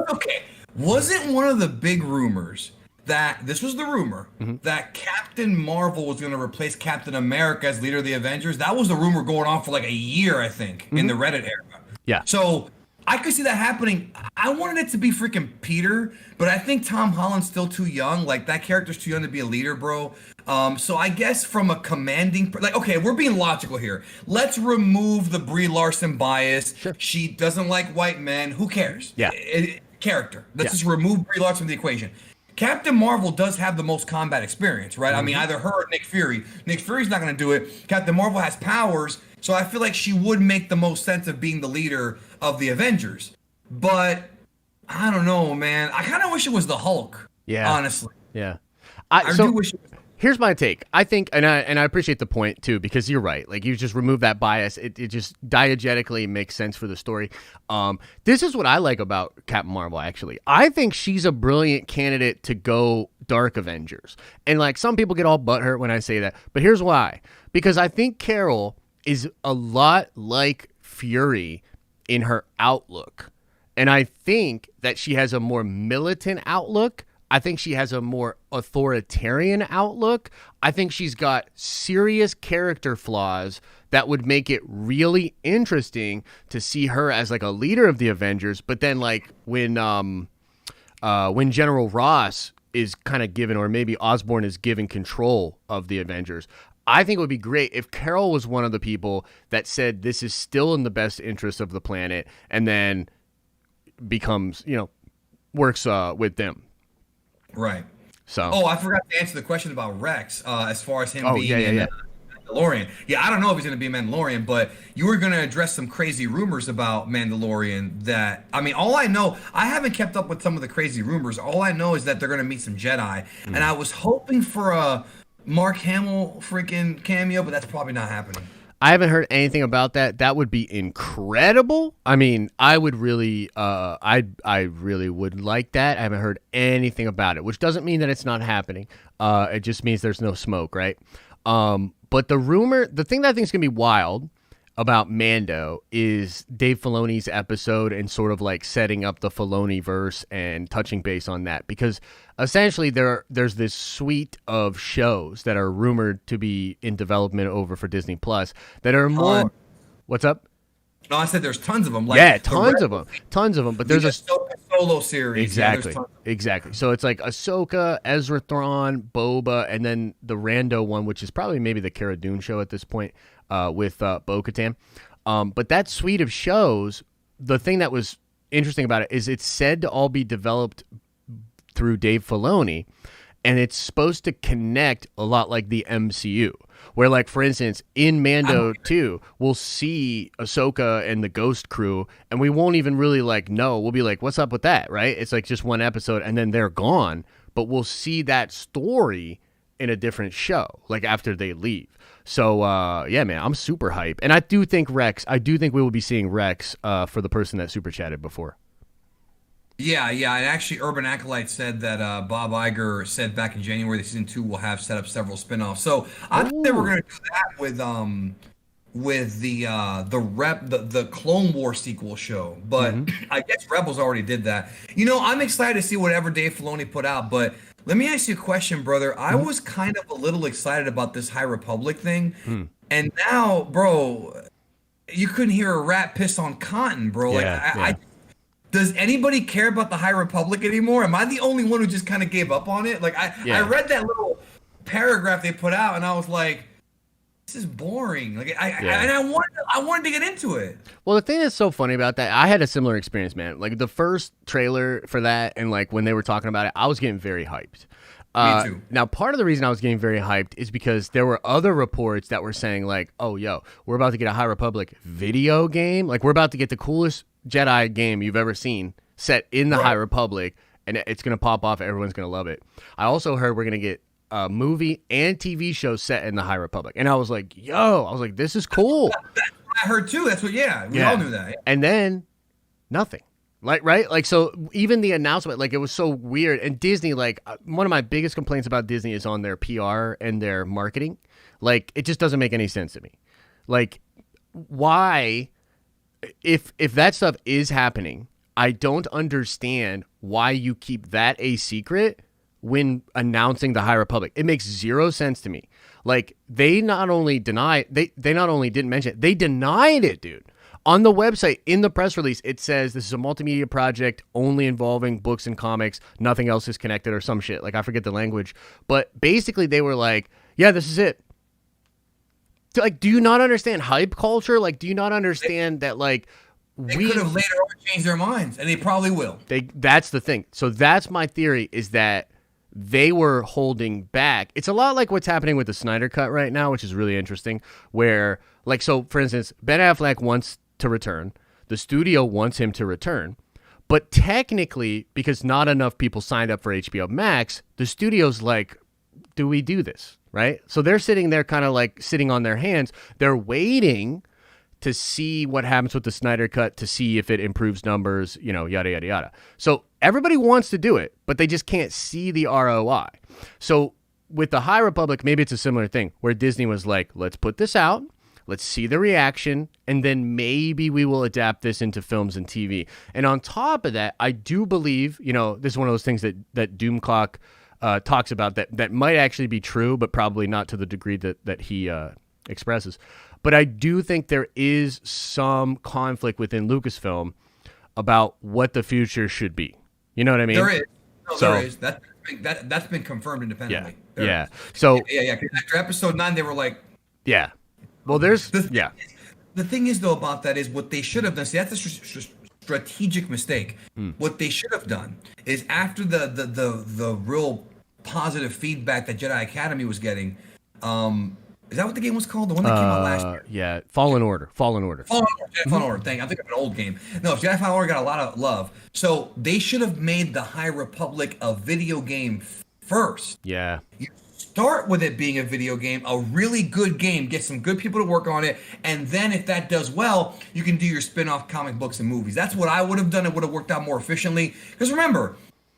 Okay. Wasn't one of the big rumors that this was the rumor that Captain Marvel was going to replace Captain America as leader of the Avengers? That was the rumor going on for like a year, I think, in the Reddit era. Yeah. So I could see that happening. I wanted it to be freaking Peter, but I think Tom Holland's still too young. Like, that character's too young to be a leader, bro. So I guess from a commanding, okay, we're being logical here. Let's remove the Brie Larson bias. Sure. She doesn't like white men. Who cares? Yeah. Character. Let's just remove Brie Larson from the equation. Captain Marvel does have the most combat experience, right? I mean, either her or Nick Fury. Nick Fury's not going to do it. Captain Marvel has powers, so I feel like she would make the most sense of being the leader of the Avengers. But I don't know, man. I kind of wish it was the Hulk. Yeah. Honestly. Yeah. I do wish it was. Here's my take. I think, and I appreciate the point too, because you're right. Like, you just remove that bias. It just diegetically makes sense for the story. This is what I like about Captain Marvel, actually. I think she's a brilliant candidate to go Dark Avengers. And like, some people get all butthurt when I say that, but here's why. Because I think Carol is a lot like Fury in her outlook. And I think that she has a more militant outlook. I think she has a more authoritarian outlook. I think she's got serious character flaws that would make it really interesting to see her as like a leader of the Avengers. But then like when General Ross is kind of given, or maybe Osborn is given control of the Avengers, I think it would be great if Carol was one of the people that said this is still in the best interest of the planet, and then becomes, works with them. Right. So. Oh, I forgot to answer the question about Rex as far as him being yeah. Mandalorian. Yeah, I don't know if he's going to be a Mandalorian, but you were going to address some crazy rumors about Mandalorian that, I mean, all I know, I haven't kept up with some of the crazy rumors. All I know is that they're going to meet some Jedi. And I was hoping for a Mark Hamill freaking cameo, but that's probably not happening. I haven't heard anything about that. That would be incredible. I mean, I would really, I really would like that. I haven't heard anything about it, which doesn't mean that it's not happening. It just means there's no smoke, right? But the thing that I think is gonna be wild about Mando is Dave Filoni's episode and sort of like setting up the Filoni verse and touching base on that, because essentially there's this suite of shows that are rumored to be in development over for Disney Plus that are more. What's up? No, I said there's tons of them. Tons of them. But there's a solo series. Exactly. So it's like Ahsoka, Ezra Thrawn, Boba, and then the rando one, which is probably maybe the Cara Dune show at this point, with Bo-Katan. But that suite of shows, the thing that was interesting about it is it's said to all be developed through Dave Filoni, and it's supposed to connect a lot like the MCU. Where, like, for instance, in Mando 2, we'll see Ahsoka and the Ghost crew, and we won't even really, know. We'll be like, what's up with that, right? It's, just one episode, and then they're gone. But we'll see that story in a different show, after they leave. So, yeah, man, I'm super hype. And I do think we will be seeing Rex for the person that super chatted before. Yeah, yeah, and actually, Urban Acolyte said that Bob Iger said back in January that season 2 will have set up several spin-offs. So I thought they were Oh. going to do that with the Clone War sequel show, but Mm-hmm. I guess Rebels already did that. You know, I'm excited to see whatever Dave Filoni put out, but let me ask you a question, brother. I Mm-hmm. was kind of a little excited about this High Republic thing, Hmm. and now, bro, you couldn't hear a rat piss on cotton, bro. Like Yeah, yeah, I does anybody care about the High Republic anymore? Am I the only one who just kind of gave up on it? Like I yeah, read that little paragraph they put out, and I was like, this is boring. Like yeah. and I wanted to get into it. Well, the thing that's so funny about that, I had a similar experience, man. Like the first trailer for that, and like when they were talking about it, I was getting very hyped. Me too. Now, part of the reason I was getting very hyped is because there were other reports that were saying like, "Oh, yo, we're about to get a High Republic video game. Like, we're about to get the coolest Jedi game you've ever seen set in the High Right. Republic, and it's gonna pop off. Everyone's gonna love it." I also heard we're gonna get a movie and TV show set in the High Republic, and I was like, "Yo," I was like, "This is cool." I heard too. That's what. Yeah, we all knew that. Yeah. And then nothing. Like, right? Like, so even the announcement, like, it was so weird. And Disney, like, one of my biggest complaints about Disney is on their PR and their marketing. Like, it just doesn't make any sense to me. Like, why, if that stuff is happening, I don't understand why you keep that a secret when announcing the High Republic. It makes zero sense to me. Like, they not only not only didn't mention it, they denied it, dude. On the website, in the press release, it says this is a multimedia project only involving books and comics. Nothing else is connected or some shit. Like, I forget the language. But basically, they were like, yeah, this is it. Like, do you not understand hype culture? Like, do you not understand that, like, They could have later on changed their minds, and they probably will. that's the thing. So that's my theory, is that they were holding back. It's a lot like what's happening with the Snyder Cut right now, which is really interesting, where, like, so for instance, Ben Affleck wants to return. The studio wants him to return. But technically, because not enough people signed up for HBO Max, the studio's like, do we do this? Right? So they're sitting there kind of like sitting on their hands. They're waiting to see what happens with the Snyder Cut, to see if it improves numbers, you know, yada, yada, yada. So everybody wants to do it, but they just can't see the ROI. So with the High Republic, maybe it's a similar thing where Disney was like, let's put this out, let's see the reaction, and then maybe we will adapt this into films and TV. And on top of that, I do believe, you know, this is one of those things that Doomclock talks about that might actually be true, but probably not to the degree that he expresses. But I do think there is some conflict within Lucasfilm about what the future should be. You know what I mean? There is. No, So- there is. That's been confirmed Yeah. independently. There Yeah. is. So, Yeah. 'Cause after episode 9, they were like, yeah. Well, there's, the, yeah. the thing is though about that is what they should have done. See, that's a strategic mistake. What they should have done is after the real positive feedback that Jedi Academy was getting. Is that what the game was called? The one that came out last year. Yeah. Fallen Order. Fallen Order, Jedi Fallen Order. I think of an old game. No, Jedi Fallen Order got a lot of love. So they should have made the High Republic a video game first. Yeah. You start with it being a video game, a really good game, get some good people to work on it, and then if that does well, you can do your spin-off comic books and movies. That's what I would have done. It would have worked out more efficiently. Because remember,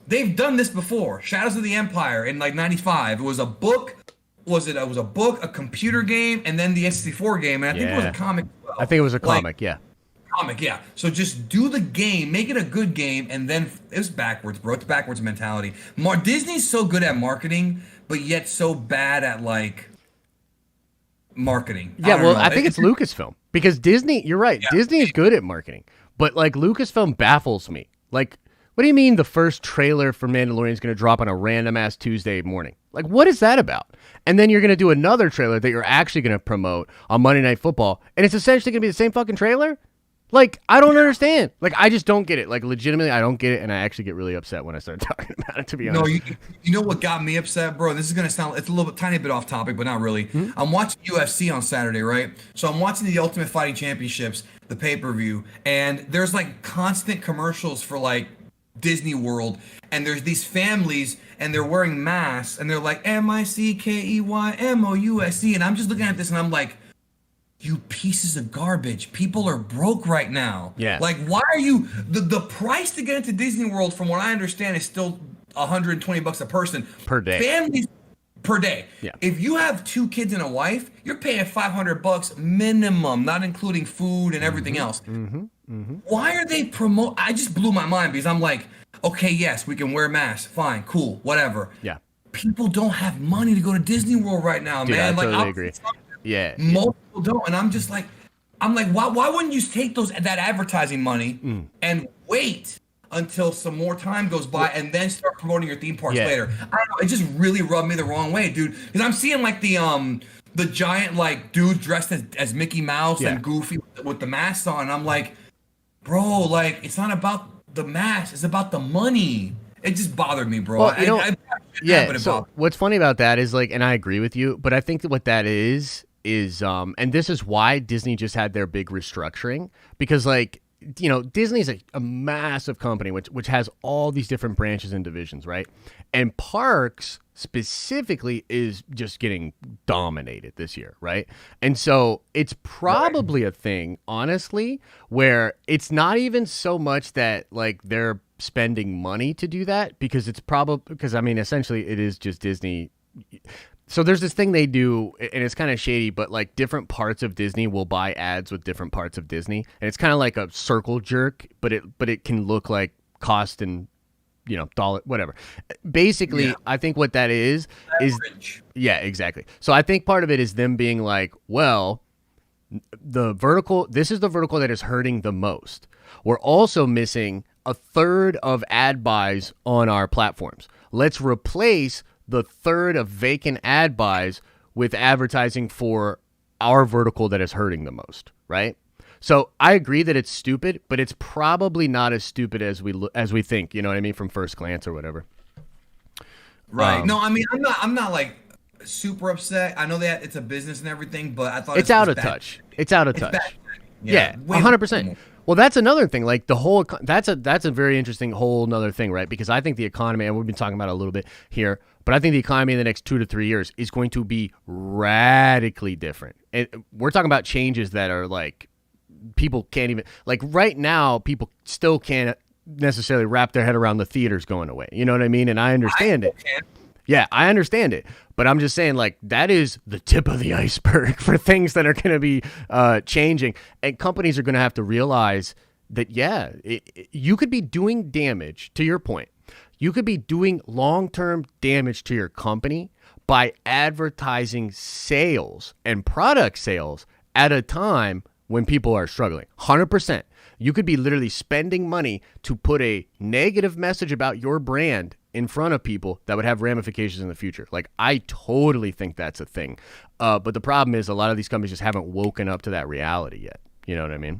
they've done this before. Shadows of the Empire in like 95. It was a book. It was a book, a computer game, and then the N64 game, and I think it was Yeah. a comic as well. I think it was a Like, comic. Yeah. comic, yeah. So just do the game, make it a good game, and then it's backwards, bro. It's backwards mentality. Disney's so good at marketing, but yet so bad at like marketing. Yeah, don't well, know. I think it's Lucasfilm, because Disney, you're right. Yeah. Disney is good at marketing, but like Lucasfilm baffles me. Like, what do you mean the first trailer for Mandalorian is going to drop on a random ass Tuesday morning? Like, what is that about? And then you're going to do another trailer that you're actually going to promote on Monday Night Football, and it's essentially going to be the same fucking trailer? Like, I don't understand. Like, I just don't get it. Like, legitimately, I don't get it, and I actually get really upset when I start talking about it, to be honest. No, you know what got me upset, bro? This is gonna sound, it's a little bit tiny bit off topic, but not really. I'm watching UFC on Saturday, right? So I'm watching the Ultimate Fighting Championships, the pay-per-view, and there's like constant commercials for like Disney World, and there's these families and they're wearing masks and they're like MICKEYMOUSE, and I'm just looking at this and I'm like, You pieces of garbage. People are broke right now. Yeah. Like, why are you the price to get into Disney World, from what I understand, is still $120 a person Per day. Families per day. Yeah. If you have 2 kids and a wife, you're paying $500 minimum, not including food and everything else. Why are they promote? I just blew my mind, because I'm like, okay, yes, we can wear masks, fine, cool, whatever. Yeah. People don't have money to go to Disney World right now, Dude, man. I Like, totally agree. Yeah. most people don't, and I'm just like, why wouldn't you take that advertising money and wait until some more time goes by and then start promoting your theme parks later? I don't know. It just really rubbed me the wrong way, dude. Because I'm seeing like the giant like dudes dressed as Mickey Mouse and Goofy with the masks on. And I'm like, bro, like, it's not about the mask, it's about the money. It just bothered me, bro. Well, so what's funny about that is, like, and I agree with you, but I think that what that is, and this is why Disney just had their big restructuring, because, like, you know, Disney's a massive company which has all these different branches and divisions, right? And parks specifically is just getting dominated this year, right? And so it's probably a thing, honestly, where it's not even so much that, like, they're spending money to do that, because it's probably, because I mean, essentially it is just Disney. So there's this thing they do, and it's kind of shady, but like different parts of Disney will buy ads with different parts of Disney, and it's kind of like a circle jerk, but it can look like cost and, you know, dollar, whatever. Basically, I think what that is yeah, exactly. So I think part of it is them being like, well, this is the vertical that is hurting the most. We're also missing a third of ad buys on our platforms. Let's replace the third of vacant ad buys with advertising for our vertical that is hurting the most, right? So I agree that it's stupid, but it's probably not as stupid as we think, you know what I mean, from first glance or whatever. Right. No, I mean, I'm not like super upset. I know that it's a business and everything, but I thought it's out of touch. It's out of touch. Yeah, 100%. Well, that's another thing. Like the whole, that's a very interesting whole nother thing, right? Because I think the economy, and we've been talking about it a little bit here, but I think the economy in the next 2 to 3 years is going to be radically different. We're talking about changes that are like, people can't even, like right now, people still can't necessarily wrap their head around the theaters going away. You know what I mean? And I understand it. Yeah, I understand it. But I'm just saying, like, that is the tip of the iceberg for things that are going to be changing. And companies are going to have to realize that, yeah, you could be doing damage, to your point. You could be doing long-term damage to your company by advertising sales and product sales at a time when people are struggling. 100%. You could be literally spending money to put a negative message about your brand in front of people that would have ramifications in the future. Like, I totally think that's a thing. But the problem is a lot of these companies just haven't woken up to that reality yet. You know what I mean?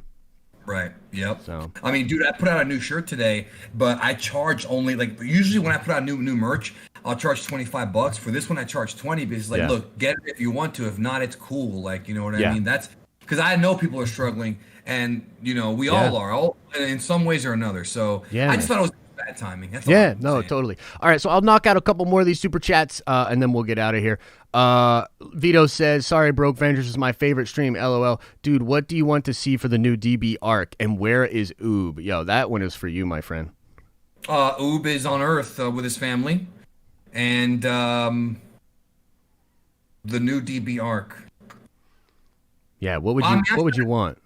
Right. Yep. So, I mean, dude, I put out a new shirt today, but I charge only, like, usually when I put out new merch, I'll charge $25. For this one, I charge 20 because, like, look, get it if you want to. If not, it's cool. Like, you know what I mean? That's because I know people are struggling, and, you know, we all are, all in some ways or another. So I just thought it was bad timing. That's all I'm saying. Totally. All right, so I'll knock out a couple more of these super chats, and then we'll get out of here. Vito says, sorry, Broke Avengers is my favorite stream, LOL. Dude, what do you want to see for the new DB arc, and where is Oob? Yo, that one is for you, my friend. Oob is on Earth with his family, and the new DB arc. Yeah, what would you want?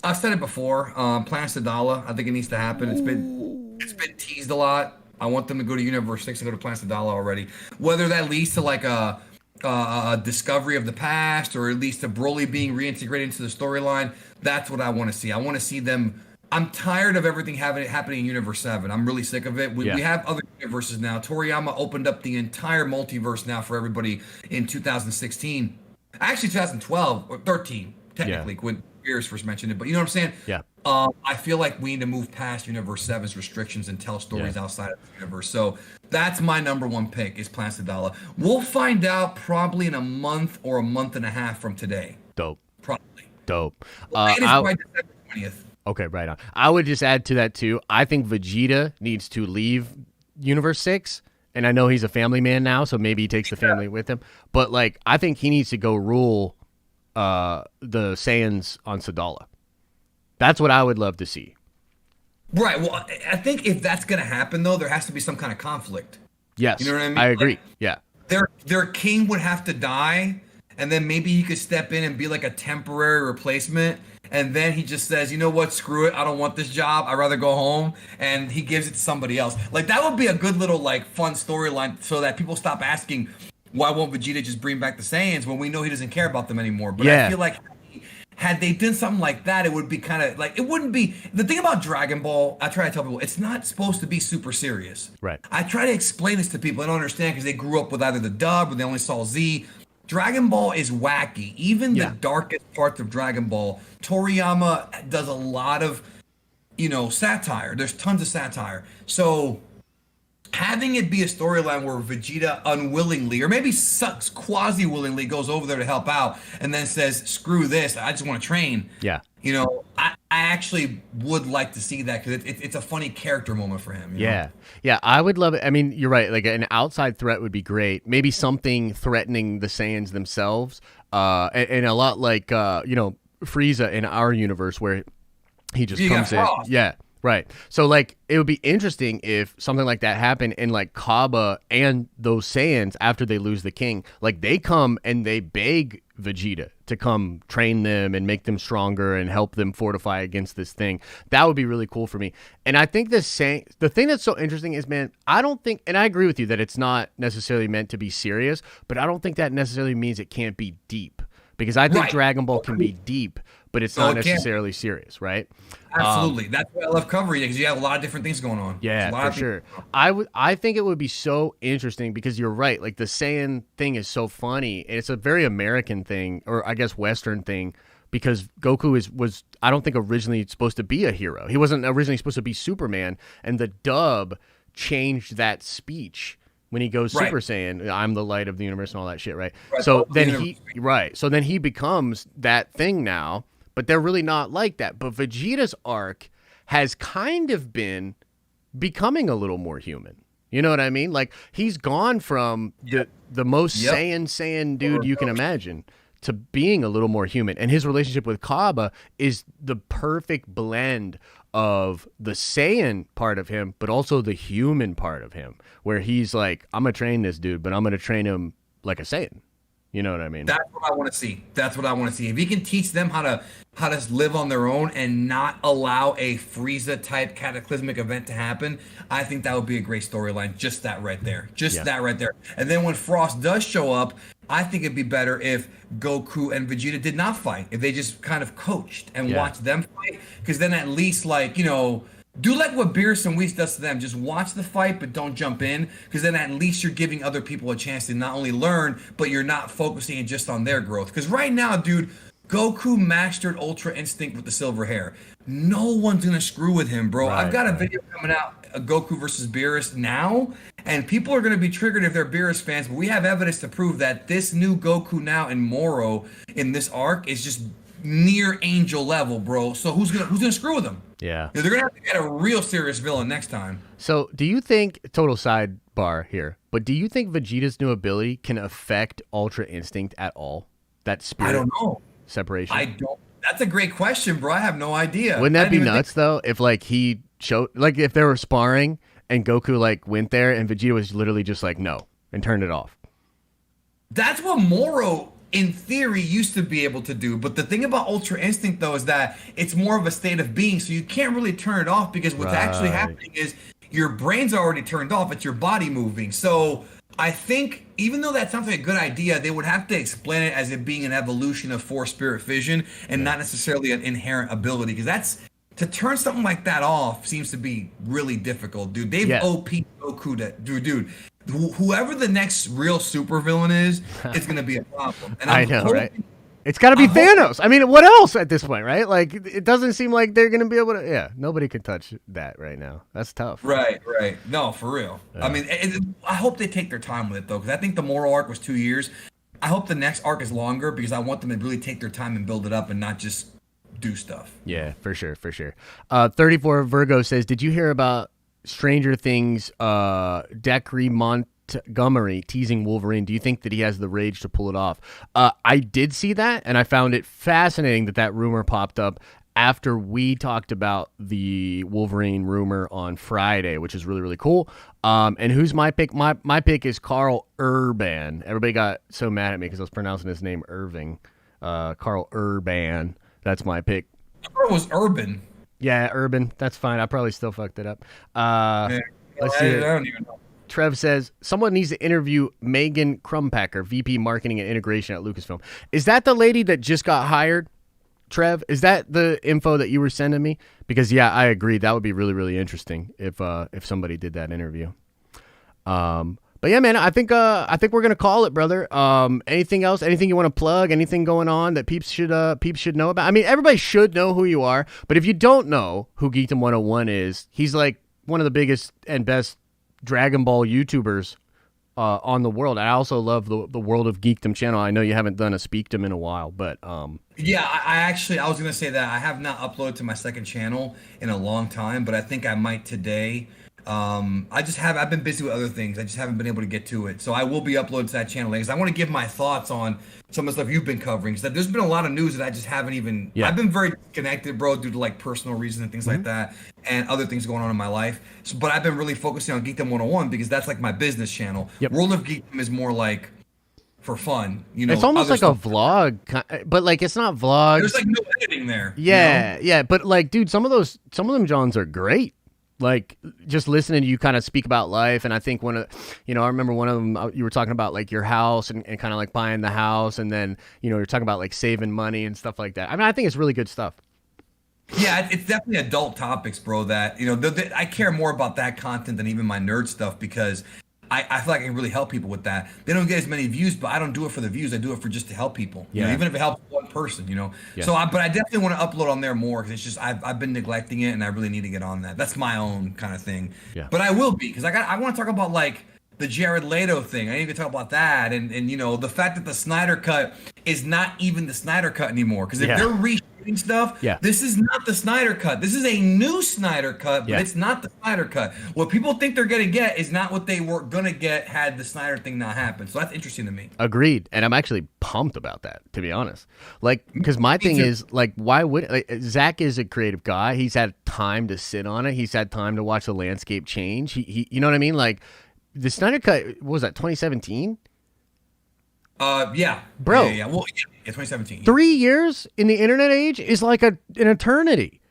I've said it before. Planet Sadala, I think it needs to happen. It's been teased a lot. I want them to go to Universe 6 and go to Planet Sadala already. Whether that leads to like a discovery of the past, or at least to Broly being reintegrated into the storyline, that's what I want to see. I want to see them. I'm tired of everything happening in Universe 7. I'm really sick of it. We have other universes now. Toriyama opened up the entire multiverse now for everybody in 2016. Actually, 2012 or 13, technically, when Pierce first mentioned it. But you know what I'm saying? Yeah. I feel like we need to move past Universe 7's restrictions and tell stories outside of the universe. So that's my number one pick, is Planet Sadala. We'll find out probably in a month or a month and a half from today. Dope. Probably. Dope. It is by December 20th. Okay, right on. I would just add to that, too. I think Vegeta needs to leave Universe 6. And I know he's a family man now, so maybe he takes the family with him. But, like, I think he needs to go rule the Saiyans on Sadala. That's what I would love to see. Right. Well, I think if that's going to happen, though, there has to be some kind of conflict. Yes. You know what I mean? I agree. Like, yeah. their king would have to die, and then maybe he could step in and be like a temporary replacement. And then he just says, you know what, screw it. I don't want this job. I'd rather go home. And he gives it to somebody else. Like, that would be a good little, like, fun storyline so that people stop asking, why won't Vegeta just bring back the Saiyans when we know he doesn't care about them anymore? But I feel like had they done something like that, it would be kind of like, it wouldn't be, the thing about Dragon Ball, I try to tell people, it's not supposed to be super serious. Right. I try to explain this to people. I don't understand because they grew up with either the dub or they only saw Z. Dragon Ball is wacky. Even the darkest parts of Dragon Ball, Toriyama does a lot of, satire. There's tons of satire. So having it be a storyline where Vegeta unwillingly, or maybe sucks quasi-willingly, goes over there to help out and then says, screw this, I just want to train. Yeah. I actually would like to see that because it's a funny character moment for him. Yeah. I would love it. I mean, you're right. Like an outside threat would be great. Maybe something threatening the Saiyans themselves, and a lot like Frieza in our universe where he just comes in. Yeah. Right. So, like, it would be interesting if something like that happened and, like, Kaba and those Saiyans, after they lose the king, like, they come and they beg Vegeta to come train them and make them stronger and help them fortify against this thing. That would be really cool for me. And I think the thing that's so interesting is, man, I don't think, and I agree with you that it's not necessarily meant to be serious, but I don't think that necessarily means it can't be deep. Because I think Dragon Ball can be deep, but it's not necessarily serious, right? Absolutely. That's why I love covering it, because you have a lot of different things going on. Yeah, for sure. I think it would be so interesting because you're right. Like the Saiyan thing is so funny. It's a very American thing, or I guess Western thing, because Goku was I don't think originally supposed to be a hero. He wasn't originally supposed to be Superman, and the dub changed that speech. When he goes Super Saiyan, I'm the light of the universe and all that shit, right? So then he becomes that thing now, but they're really not like that. But Vegeta's arc has kind of been becoming a little more human. You know what I mean? Like he's gone from the most Saiyan dude you can imagine to being a little more human. And his relationship with Kaba is the perfect blend of the Saiyan part of him, but also the human part of him, where he's like, I'm going to train this dude, but I'm going to train him like a Saiyan. You know what I mean? That's what I want to see. If he can teach them how to live on their own and not allow a Frieza type cataclysmic event to happen, I think that would be a great storyline. Just that right there. That right there. And then when Frost does show up, I think it'd be better if Goku and Vegeta did not fight. If they just kind of coached and watched them fight. Because then at least, do like what Beerus and Whis does to them. Just watch the fight, but don't jump in. Because then at least you're giving other people a chance to not only learn, but you're not focusing just on their growth. Because right now, dude, Goku mastered Ultra Instinct with the silver hair. No one's going to screw with him, bro. I've got a video coming out, Goku versus Beerus now. And people are going to be triggered if they're Beerus fans. But we have evidence to prove that this new Goku now in Moro in this arc is just near angel level, bro. So who's gonna screw with him? Yeah. They're gonna have to get a real serious villain next time. So do you think, total sidebar here, but do you think Vegeta's new ability can affect Ultra Instinct at all? That spirit I don't know. Separation? I don't. That's a great question, bro. I have no idea. Wouldn't that be nuts though? If he showed, if they were sparring and Goku went there and Vegeta was literally just no and turned it off. That's what Moro in theory used to be able to do, but the thing about Ultra Instinct though is that it's more of a state of being, so you can't really turn it off because what's actually happening is your brain's already turned off, it's your body moving. So I think even though that sounds like a good idea, they would have to explain it as it being an evolution of Force Spirit Fission and not necessarily an inherent ability, because to turn something like that off seems to be really difficult, dude. They've OP'd Goku to dude. Whoever the next real supervillain is, it's going to be a problem. And I know, right? It's got to be Thanos. I mean, what else at this point, right? It doesn't seem like they're going to be able to. Yeah, nobody can touch that right now. That's tough. Right. No, for real. I mean, I hope they take their time with it, though, because I think the Moro arc was 2 years. I hope the next arc is longer because I want them to really take their time and build it up and not just do stuff. Yeah, for sure. 34 Virgo says, did you hear about Stranger Things decremontation Montgomery teasing Wolverine. Do you think that he has the rage to pull it off? I did see that, and I found it fascinating that rumor popped up after we talked about the Wolverine rumor on Friday, which is really, really cool. And who's my pick? My pick is Carl Urban. Everybody got so mad at me because I was pronouncing his name Irving. Carl Urban. That's my pick. I thought it was Urban. Yeah, Urban. That's fine. I probably still fucked it up. Let's see. I don't even know. Trev says, someone needs to interview Megan Crumpacker, VP Marketing and Integration at Lucasfilm. Is that the lady that just got hired? Trev, is that the info that you were sending me? Because yeah, I agree. That would be really, really interesting if somebody did that interview. But yeah, man, I think we're gonna call it, brother. Anything else? Anything you want to plug? Anything going on that peeps should know about? I mean, everybody should know who you are. But if you don't know who Geekdom 101 is, he's like one of the biggest and best Dragon Ball YouTubers on the world. I also love the World of Geekdom channel. I know you haven't done a Speakdom in a while, but yeah, I was gonna say that I have not uploaded to my second channel in a long time, but I think I might today. I've been busy with other things. I just haven't been able to get to it. So I will be uploading to that channel later. 'Cause I want to give my thoughts on some of the stuff you've been covering. So there's been a lot of news that I just haven't even. Yeah. I've been very disconnected, bro, due to like personal reasons and things like that, and other things going on in my life. So, but I've been really focusing on Geekdom 101 because that's like my business channel. Yep. World of Geekdom is more like for fun, you know. It's almost like a vlog, but like it's not vlog. There's like no editing there. Yeah, yeah, but like, dude, some of them Johns are great. Like just listening to you kind of speak about life, and I think I remember one of them you were talking about like your house and kind of like buying the house, and then you're talking about like saving money and stuff like that. I mean, I think it's really good stuff. Yeah, it's definitely adult topics, bro. That I care more about that content than even my nerd stuff because I feel like I can really help people with that. They don't get as many views, but I don't do it for the views. I do it for just to help people. Yeah. Even if it helps one person, Yeah. So, but I definitely want to upload on there more because it's just I've been neglecting it and I really need to get on that. That's my own kind of thing. Yeah. But I will be because I want to talk about like the Jared Leto thing. I need to talk about that and the fact that the Snyder Cut is not even the Snyder Cut anymore. Because if they're reshooting stuff, this is not the Snyder Cut. This is a new Snyder Cut, but it's not the Snyder Cut. What people think they're gonna get is not what they were gonna get had the Snyder thing not happened. So that's interesting to me. Agreed, and I'm actually pumped about that, to be honest. Like, because my thing is like, why would Zach is a creative guy? He's had time to sit on it. He's had time to watch the landscape change. He you know what I mean? Like, the Snyder Cut, what was that, 2017? Yeah. Bro. Yeah. Well, yeah, 2017. 3 years in the internet age is like an eternity.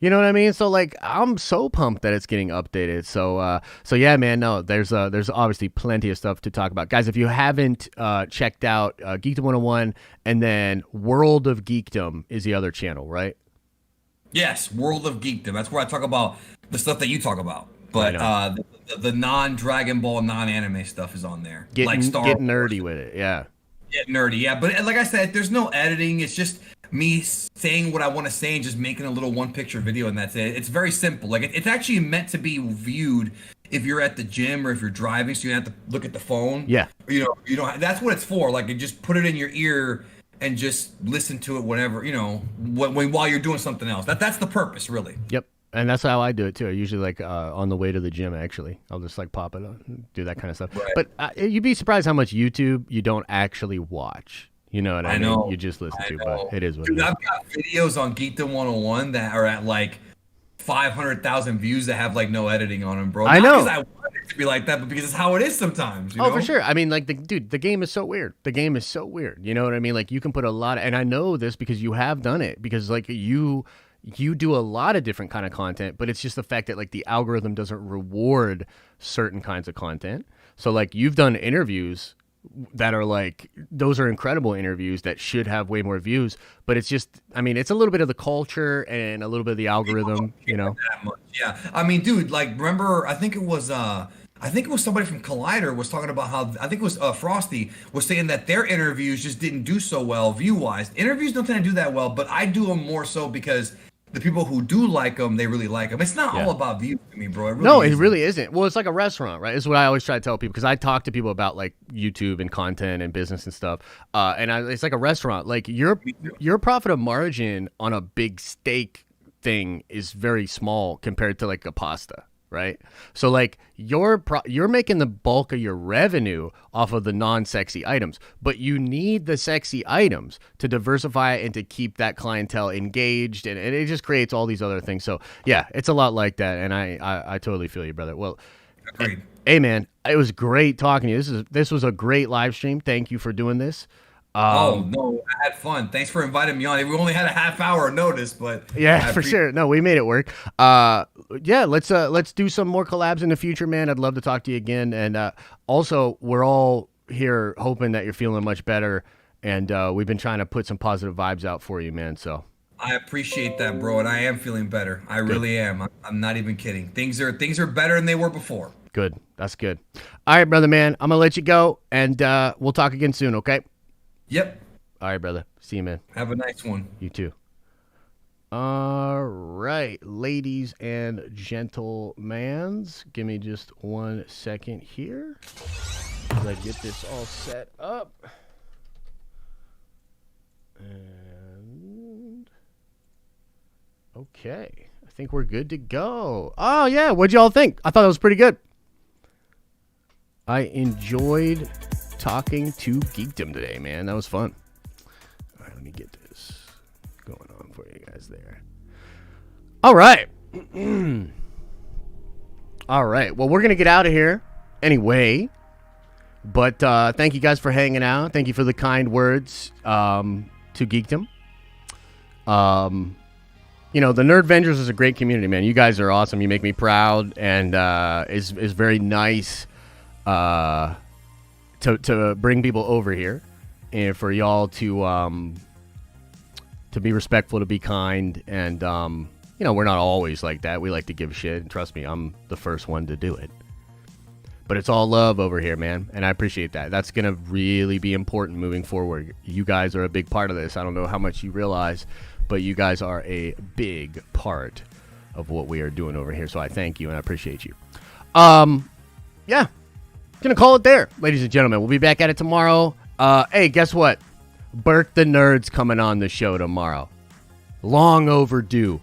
You know what I mean? So like, I'm so pumped that it's getting updated. So yeah, man. No, there's obviously plenty of stuff to talk about, guys. If you haven't checked out Geekdom 101, and then World of Geekdom is the other channel, right? Yes, World of Geekdom. That's where I talk about the stuff that you talk about. But the non-Dragon Ball, non-anime stuff is on there. Get nerdy Wars. with it, yeah. Get nerdy, yeah. But like I said, there's no editing. It's just me saying what I want to say and just making a little one-picture video, and that's it. It's very simple. Like it's actually meant to be viewed if you're at the gym or if you're driving, so you don't have to look at the phone. Yeah. You don't. That's what it's for. Like, you just put it in your ear and just listen to it whenever while you're doing something else. That's the purpose, really. Yep. And that's how I do it too. I usually like on the way to the gym. Actually, I'll just like pop it on, do that kind of stuff. Right. But you'd be surprised how much YouTube you don't actually watch. You know what I mean? know. You just listen to, but it is what Dude, it is. I've got videos on Geekdom 101 that are at like 500,000 views that have like no editing on them, bro. I know. Not because I want it to be like that, but because it's how it is sometimes. You Oh, know? for sure. I mean, like, the game is so weird. The game is so weird. You know what I mean? Like, you can put a lot of, and I know this because you have done it, because like you do a lot of different kind of content, but it's just the fact that like the algorithm doesn't reward certain kinds of content. So like you've done interviews that are like, those are incredible interviews that should have way more views, but it's just, I mean, it's a little bit of the culture and a little bit of the algorithm, you know? That much. Yeah. I mean, dude, like, remember, I think it was somebody from Collider was talking about how, I think it was Frosty was saying that their interviews just didn't do so well view-wise. Interviews don't tend to do that well, but I do them more so because the people who do like them, they really like them. It's not all about views to me, bro. It really isn't. Well, it's like a restaurant, right? It's what I always try to tell people, because I talk to people about like YouTube and content and business and stuff. It's like a restaurant. Like your profit of margin on a big steak thing is very small compared to like a pasta. right? So like you're making the bulk of your revenue off of the non-sexy items, but you need the sexy items to diversify and to keep that clientele engaged, and it just creates all these other things. So yeah, it's a lot like that, and I totally feel you, brother. Well, Agreed. hey man, it was great talking to you. This was a great live stream. Thank you for doing this. Oh no, I had fun. Thanks for inviting me on. We only had a half hour notice, but Yeah, for sure. No, we made it work. Yeah, let's do some more collabs in the future, man. I'd love to talk to you again. And also, we're all here hoping that you're feeling much better. And we've been trying to put some positive vibes out for you, man. So I appreciate that, bro, and I am feeling better. I really am. I'm not even kidding. Things are better than they were before. good. That's good. All right, brother, man. I'm gonna let you go, and we'll talk again soon. Okay. Yep. All right, brother. See you, man. Have a nice one. You too. All right, ladies and gentlemans, give me just 1 second here as I get this all set up. And okay, I think we're good to go. Oh yeah, what'd y'all think? I thought it was pretty good. I enjoyed talking to Geekdom today, man. That was fun. All right, let me get this going on for you guys there. All right. All right. Well, we're going to get out of here anyway. But thank you guys for hanging out. Thank you for the kind words to Geekdom. You know, the Nerd Avengers is a great community, man. You guys are awesome. You make me proud, and it's very nice to bring people over here and for y'all to be respectful, to be kind, and you know, we're not always like that. We like to give shit, and trust me, I'm the first one to do it. But it's all love over here, man, and I appreciate that. That's gonna really be important moving forward. You guys are a big part of this. I don't know how much you realize, but you guys are a big part of what we are doing over here. So I thank you and I appreciate you. Yeah. Gonna call it there, ladies and gentlemen. We'll be back at it tomorrow. Hey, guess what? Burke the Nerd's coming on the show tomorrow. Long overdue.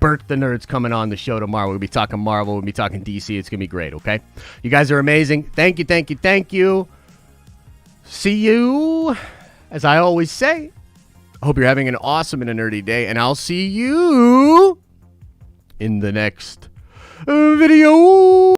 Burke the Nerd's coming on the show tomorrow. We'll be talking Marvel. We'll be talking DC. It's gonna be great, okay? You guys are amazing. Thank you, thank you, thank you. See you, as I always say. I hope you're having an awesome and a nerdy day, and I'll see you in the next video.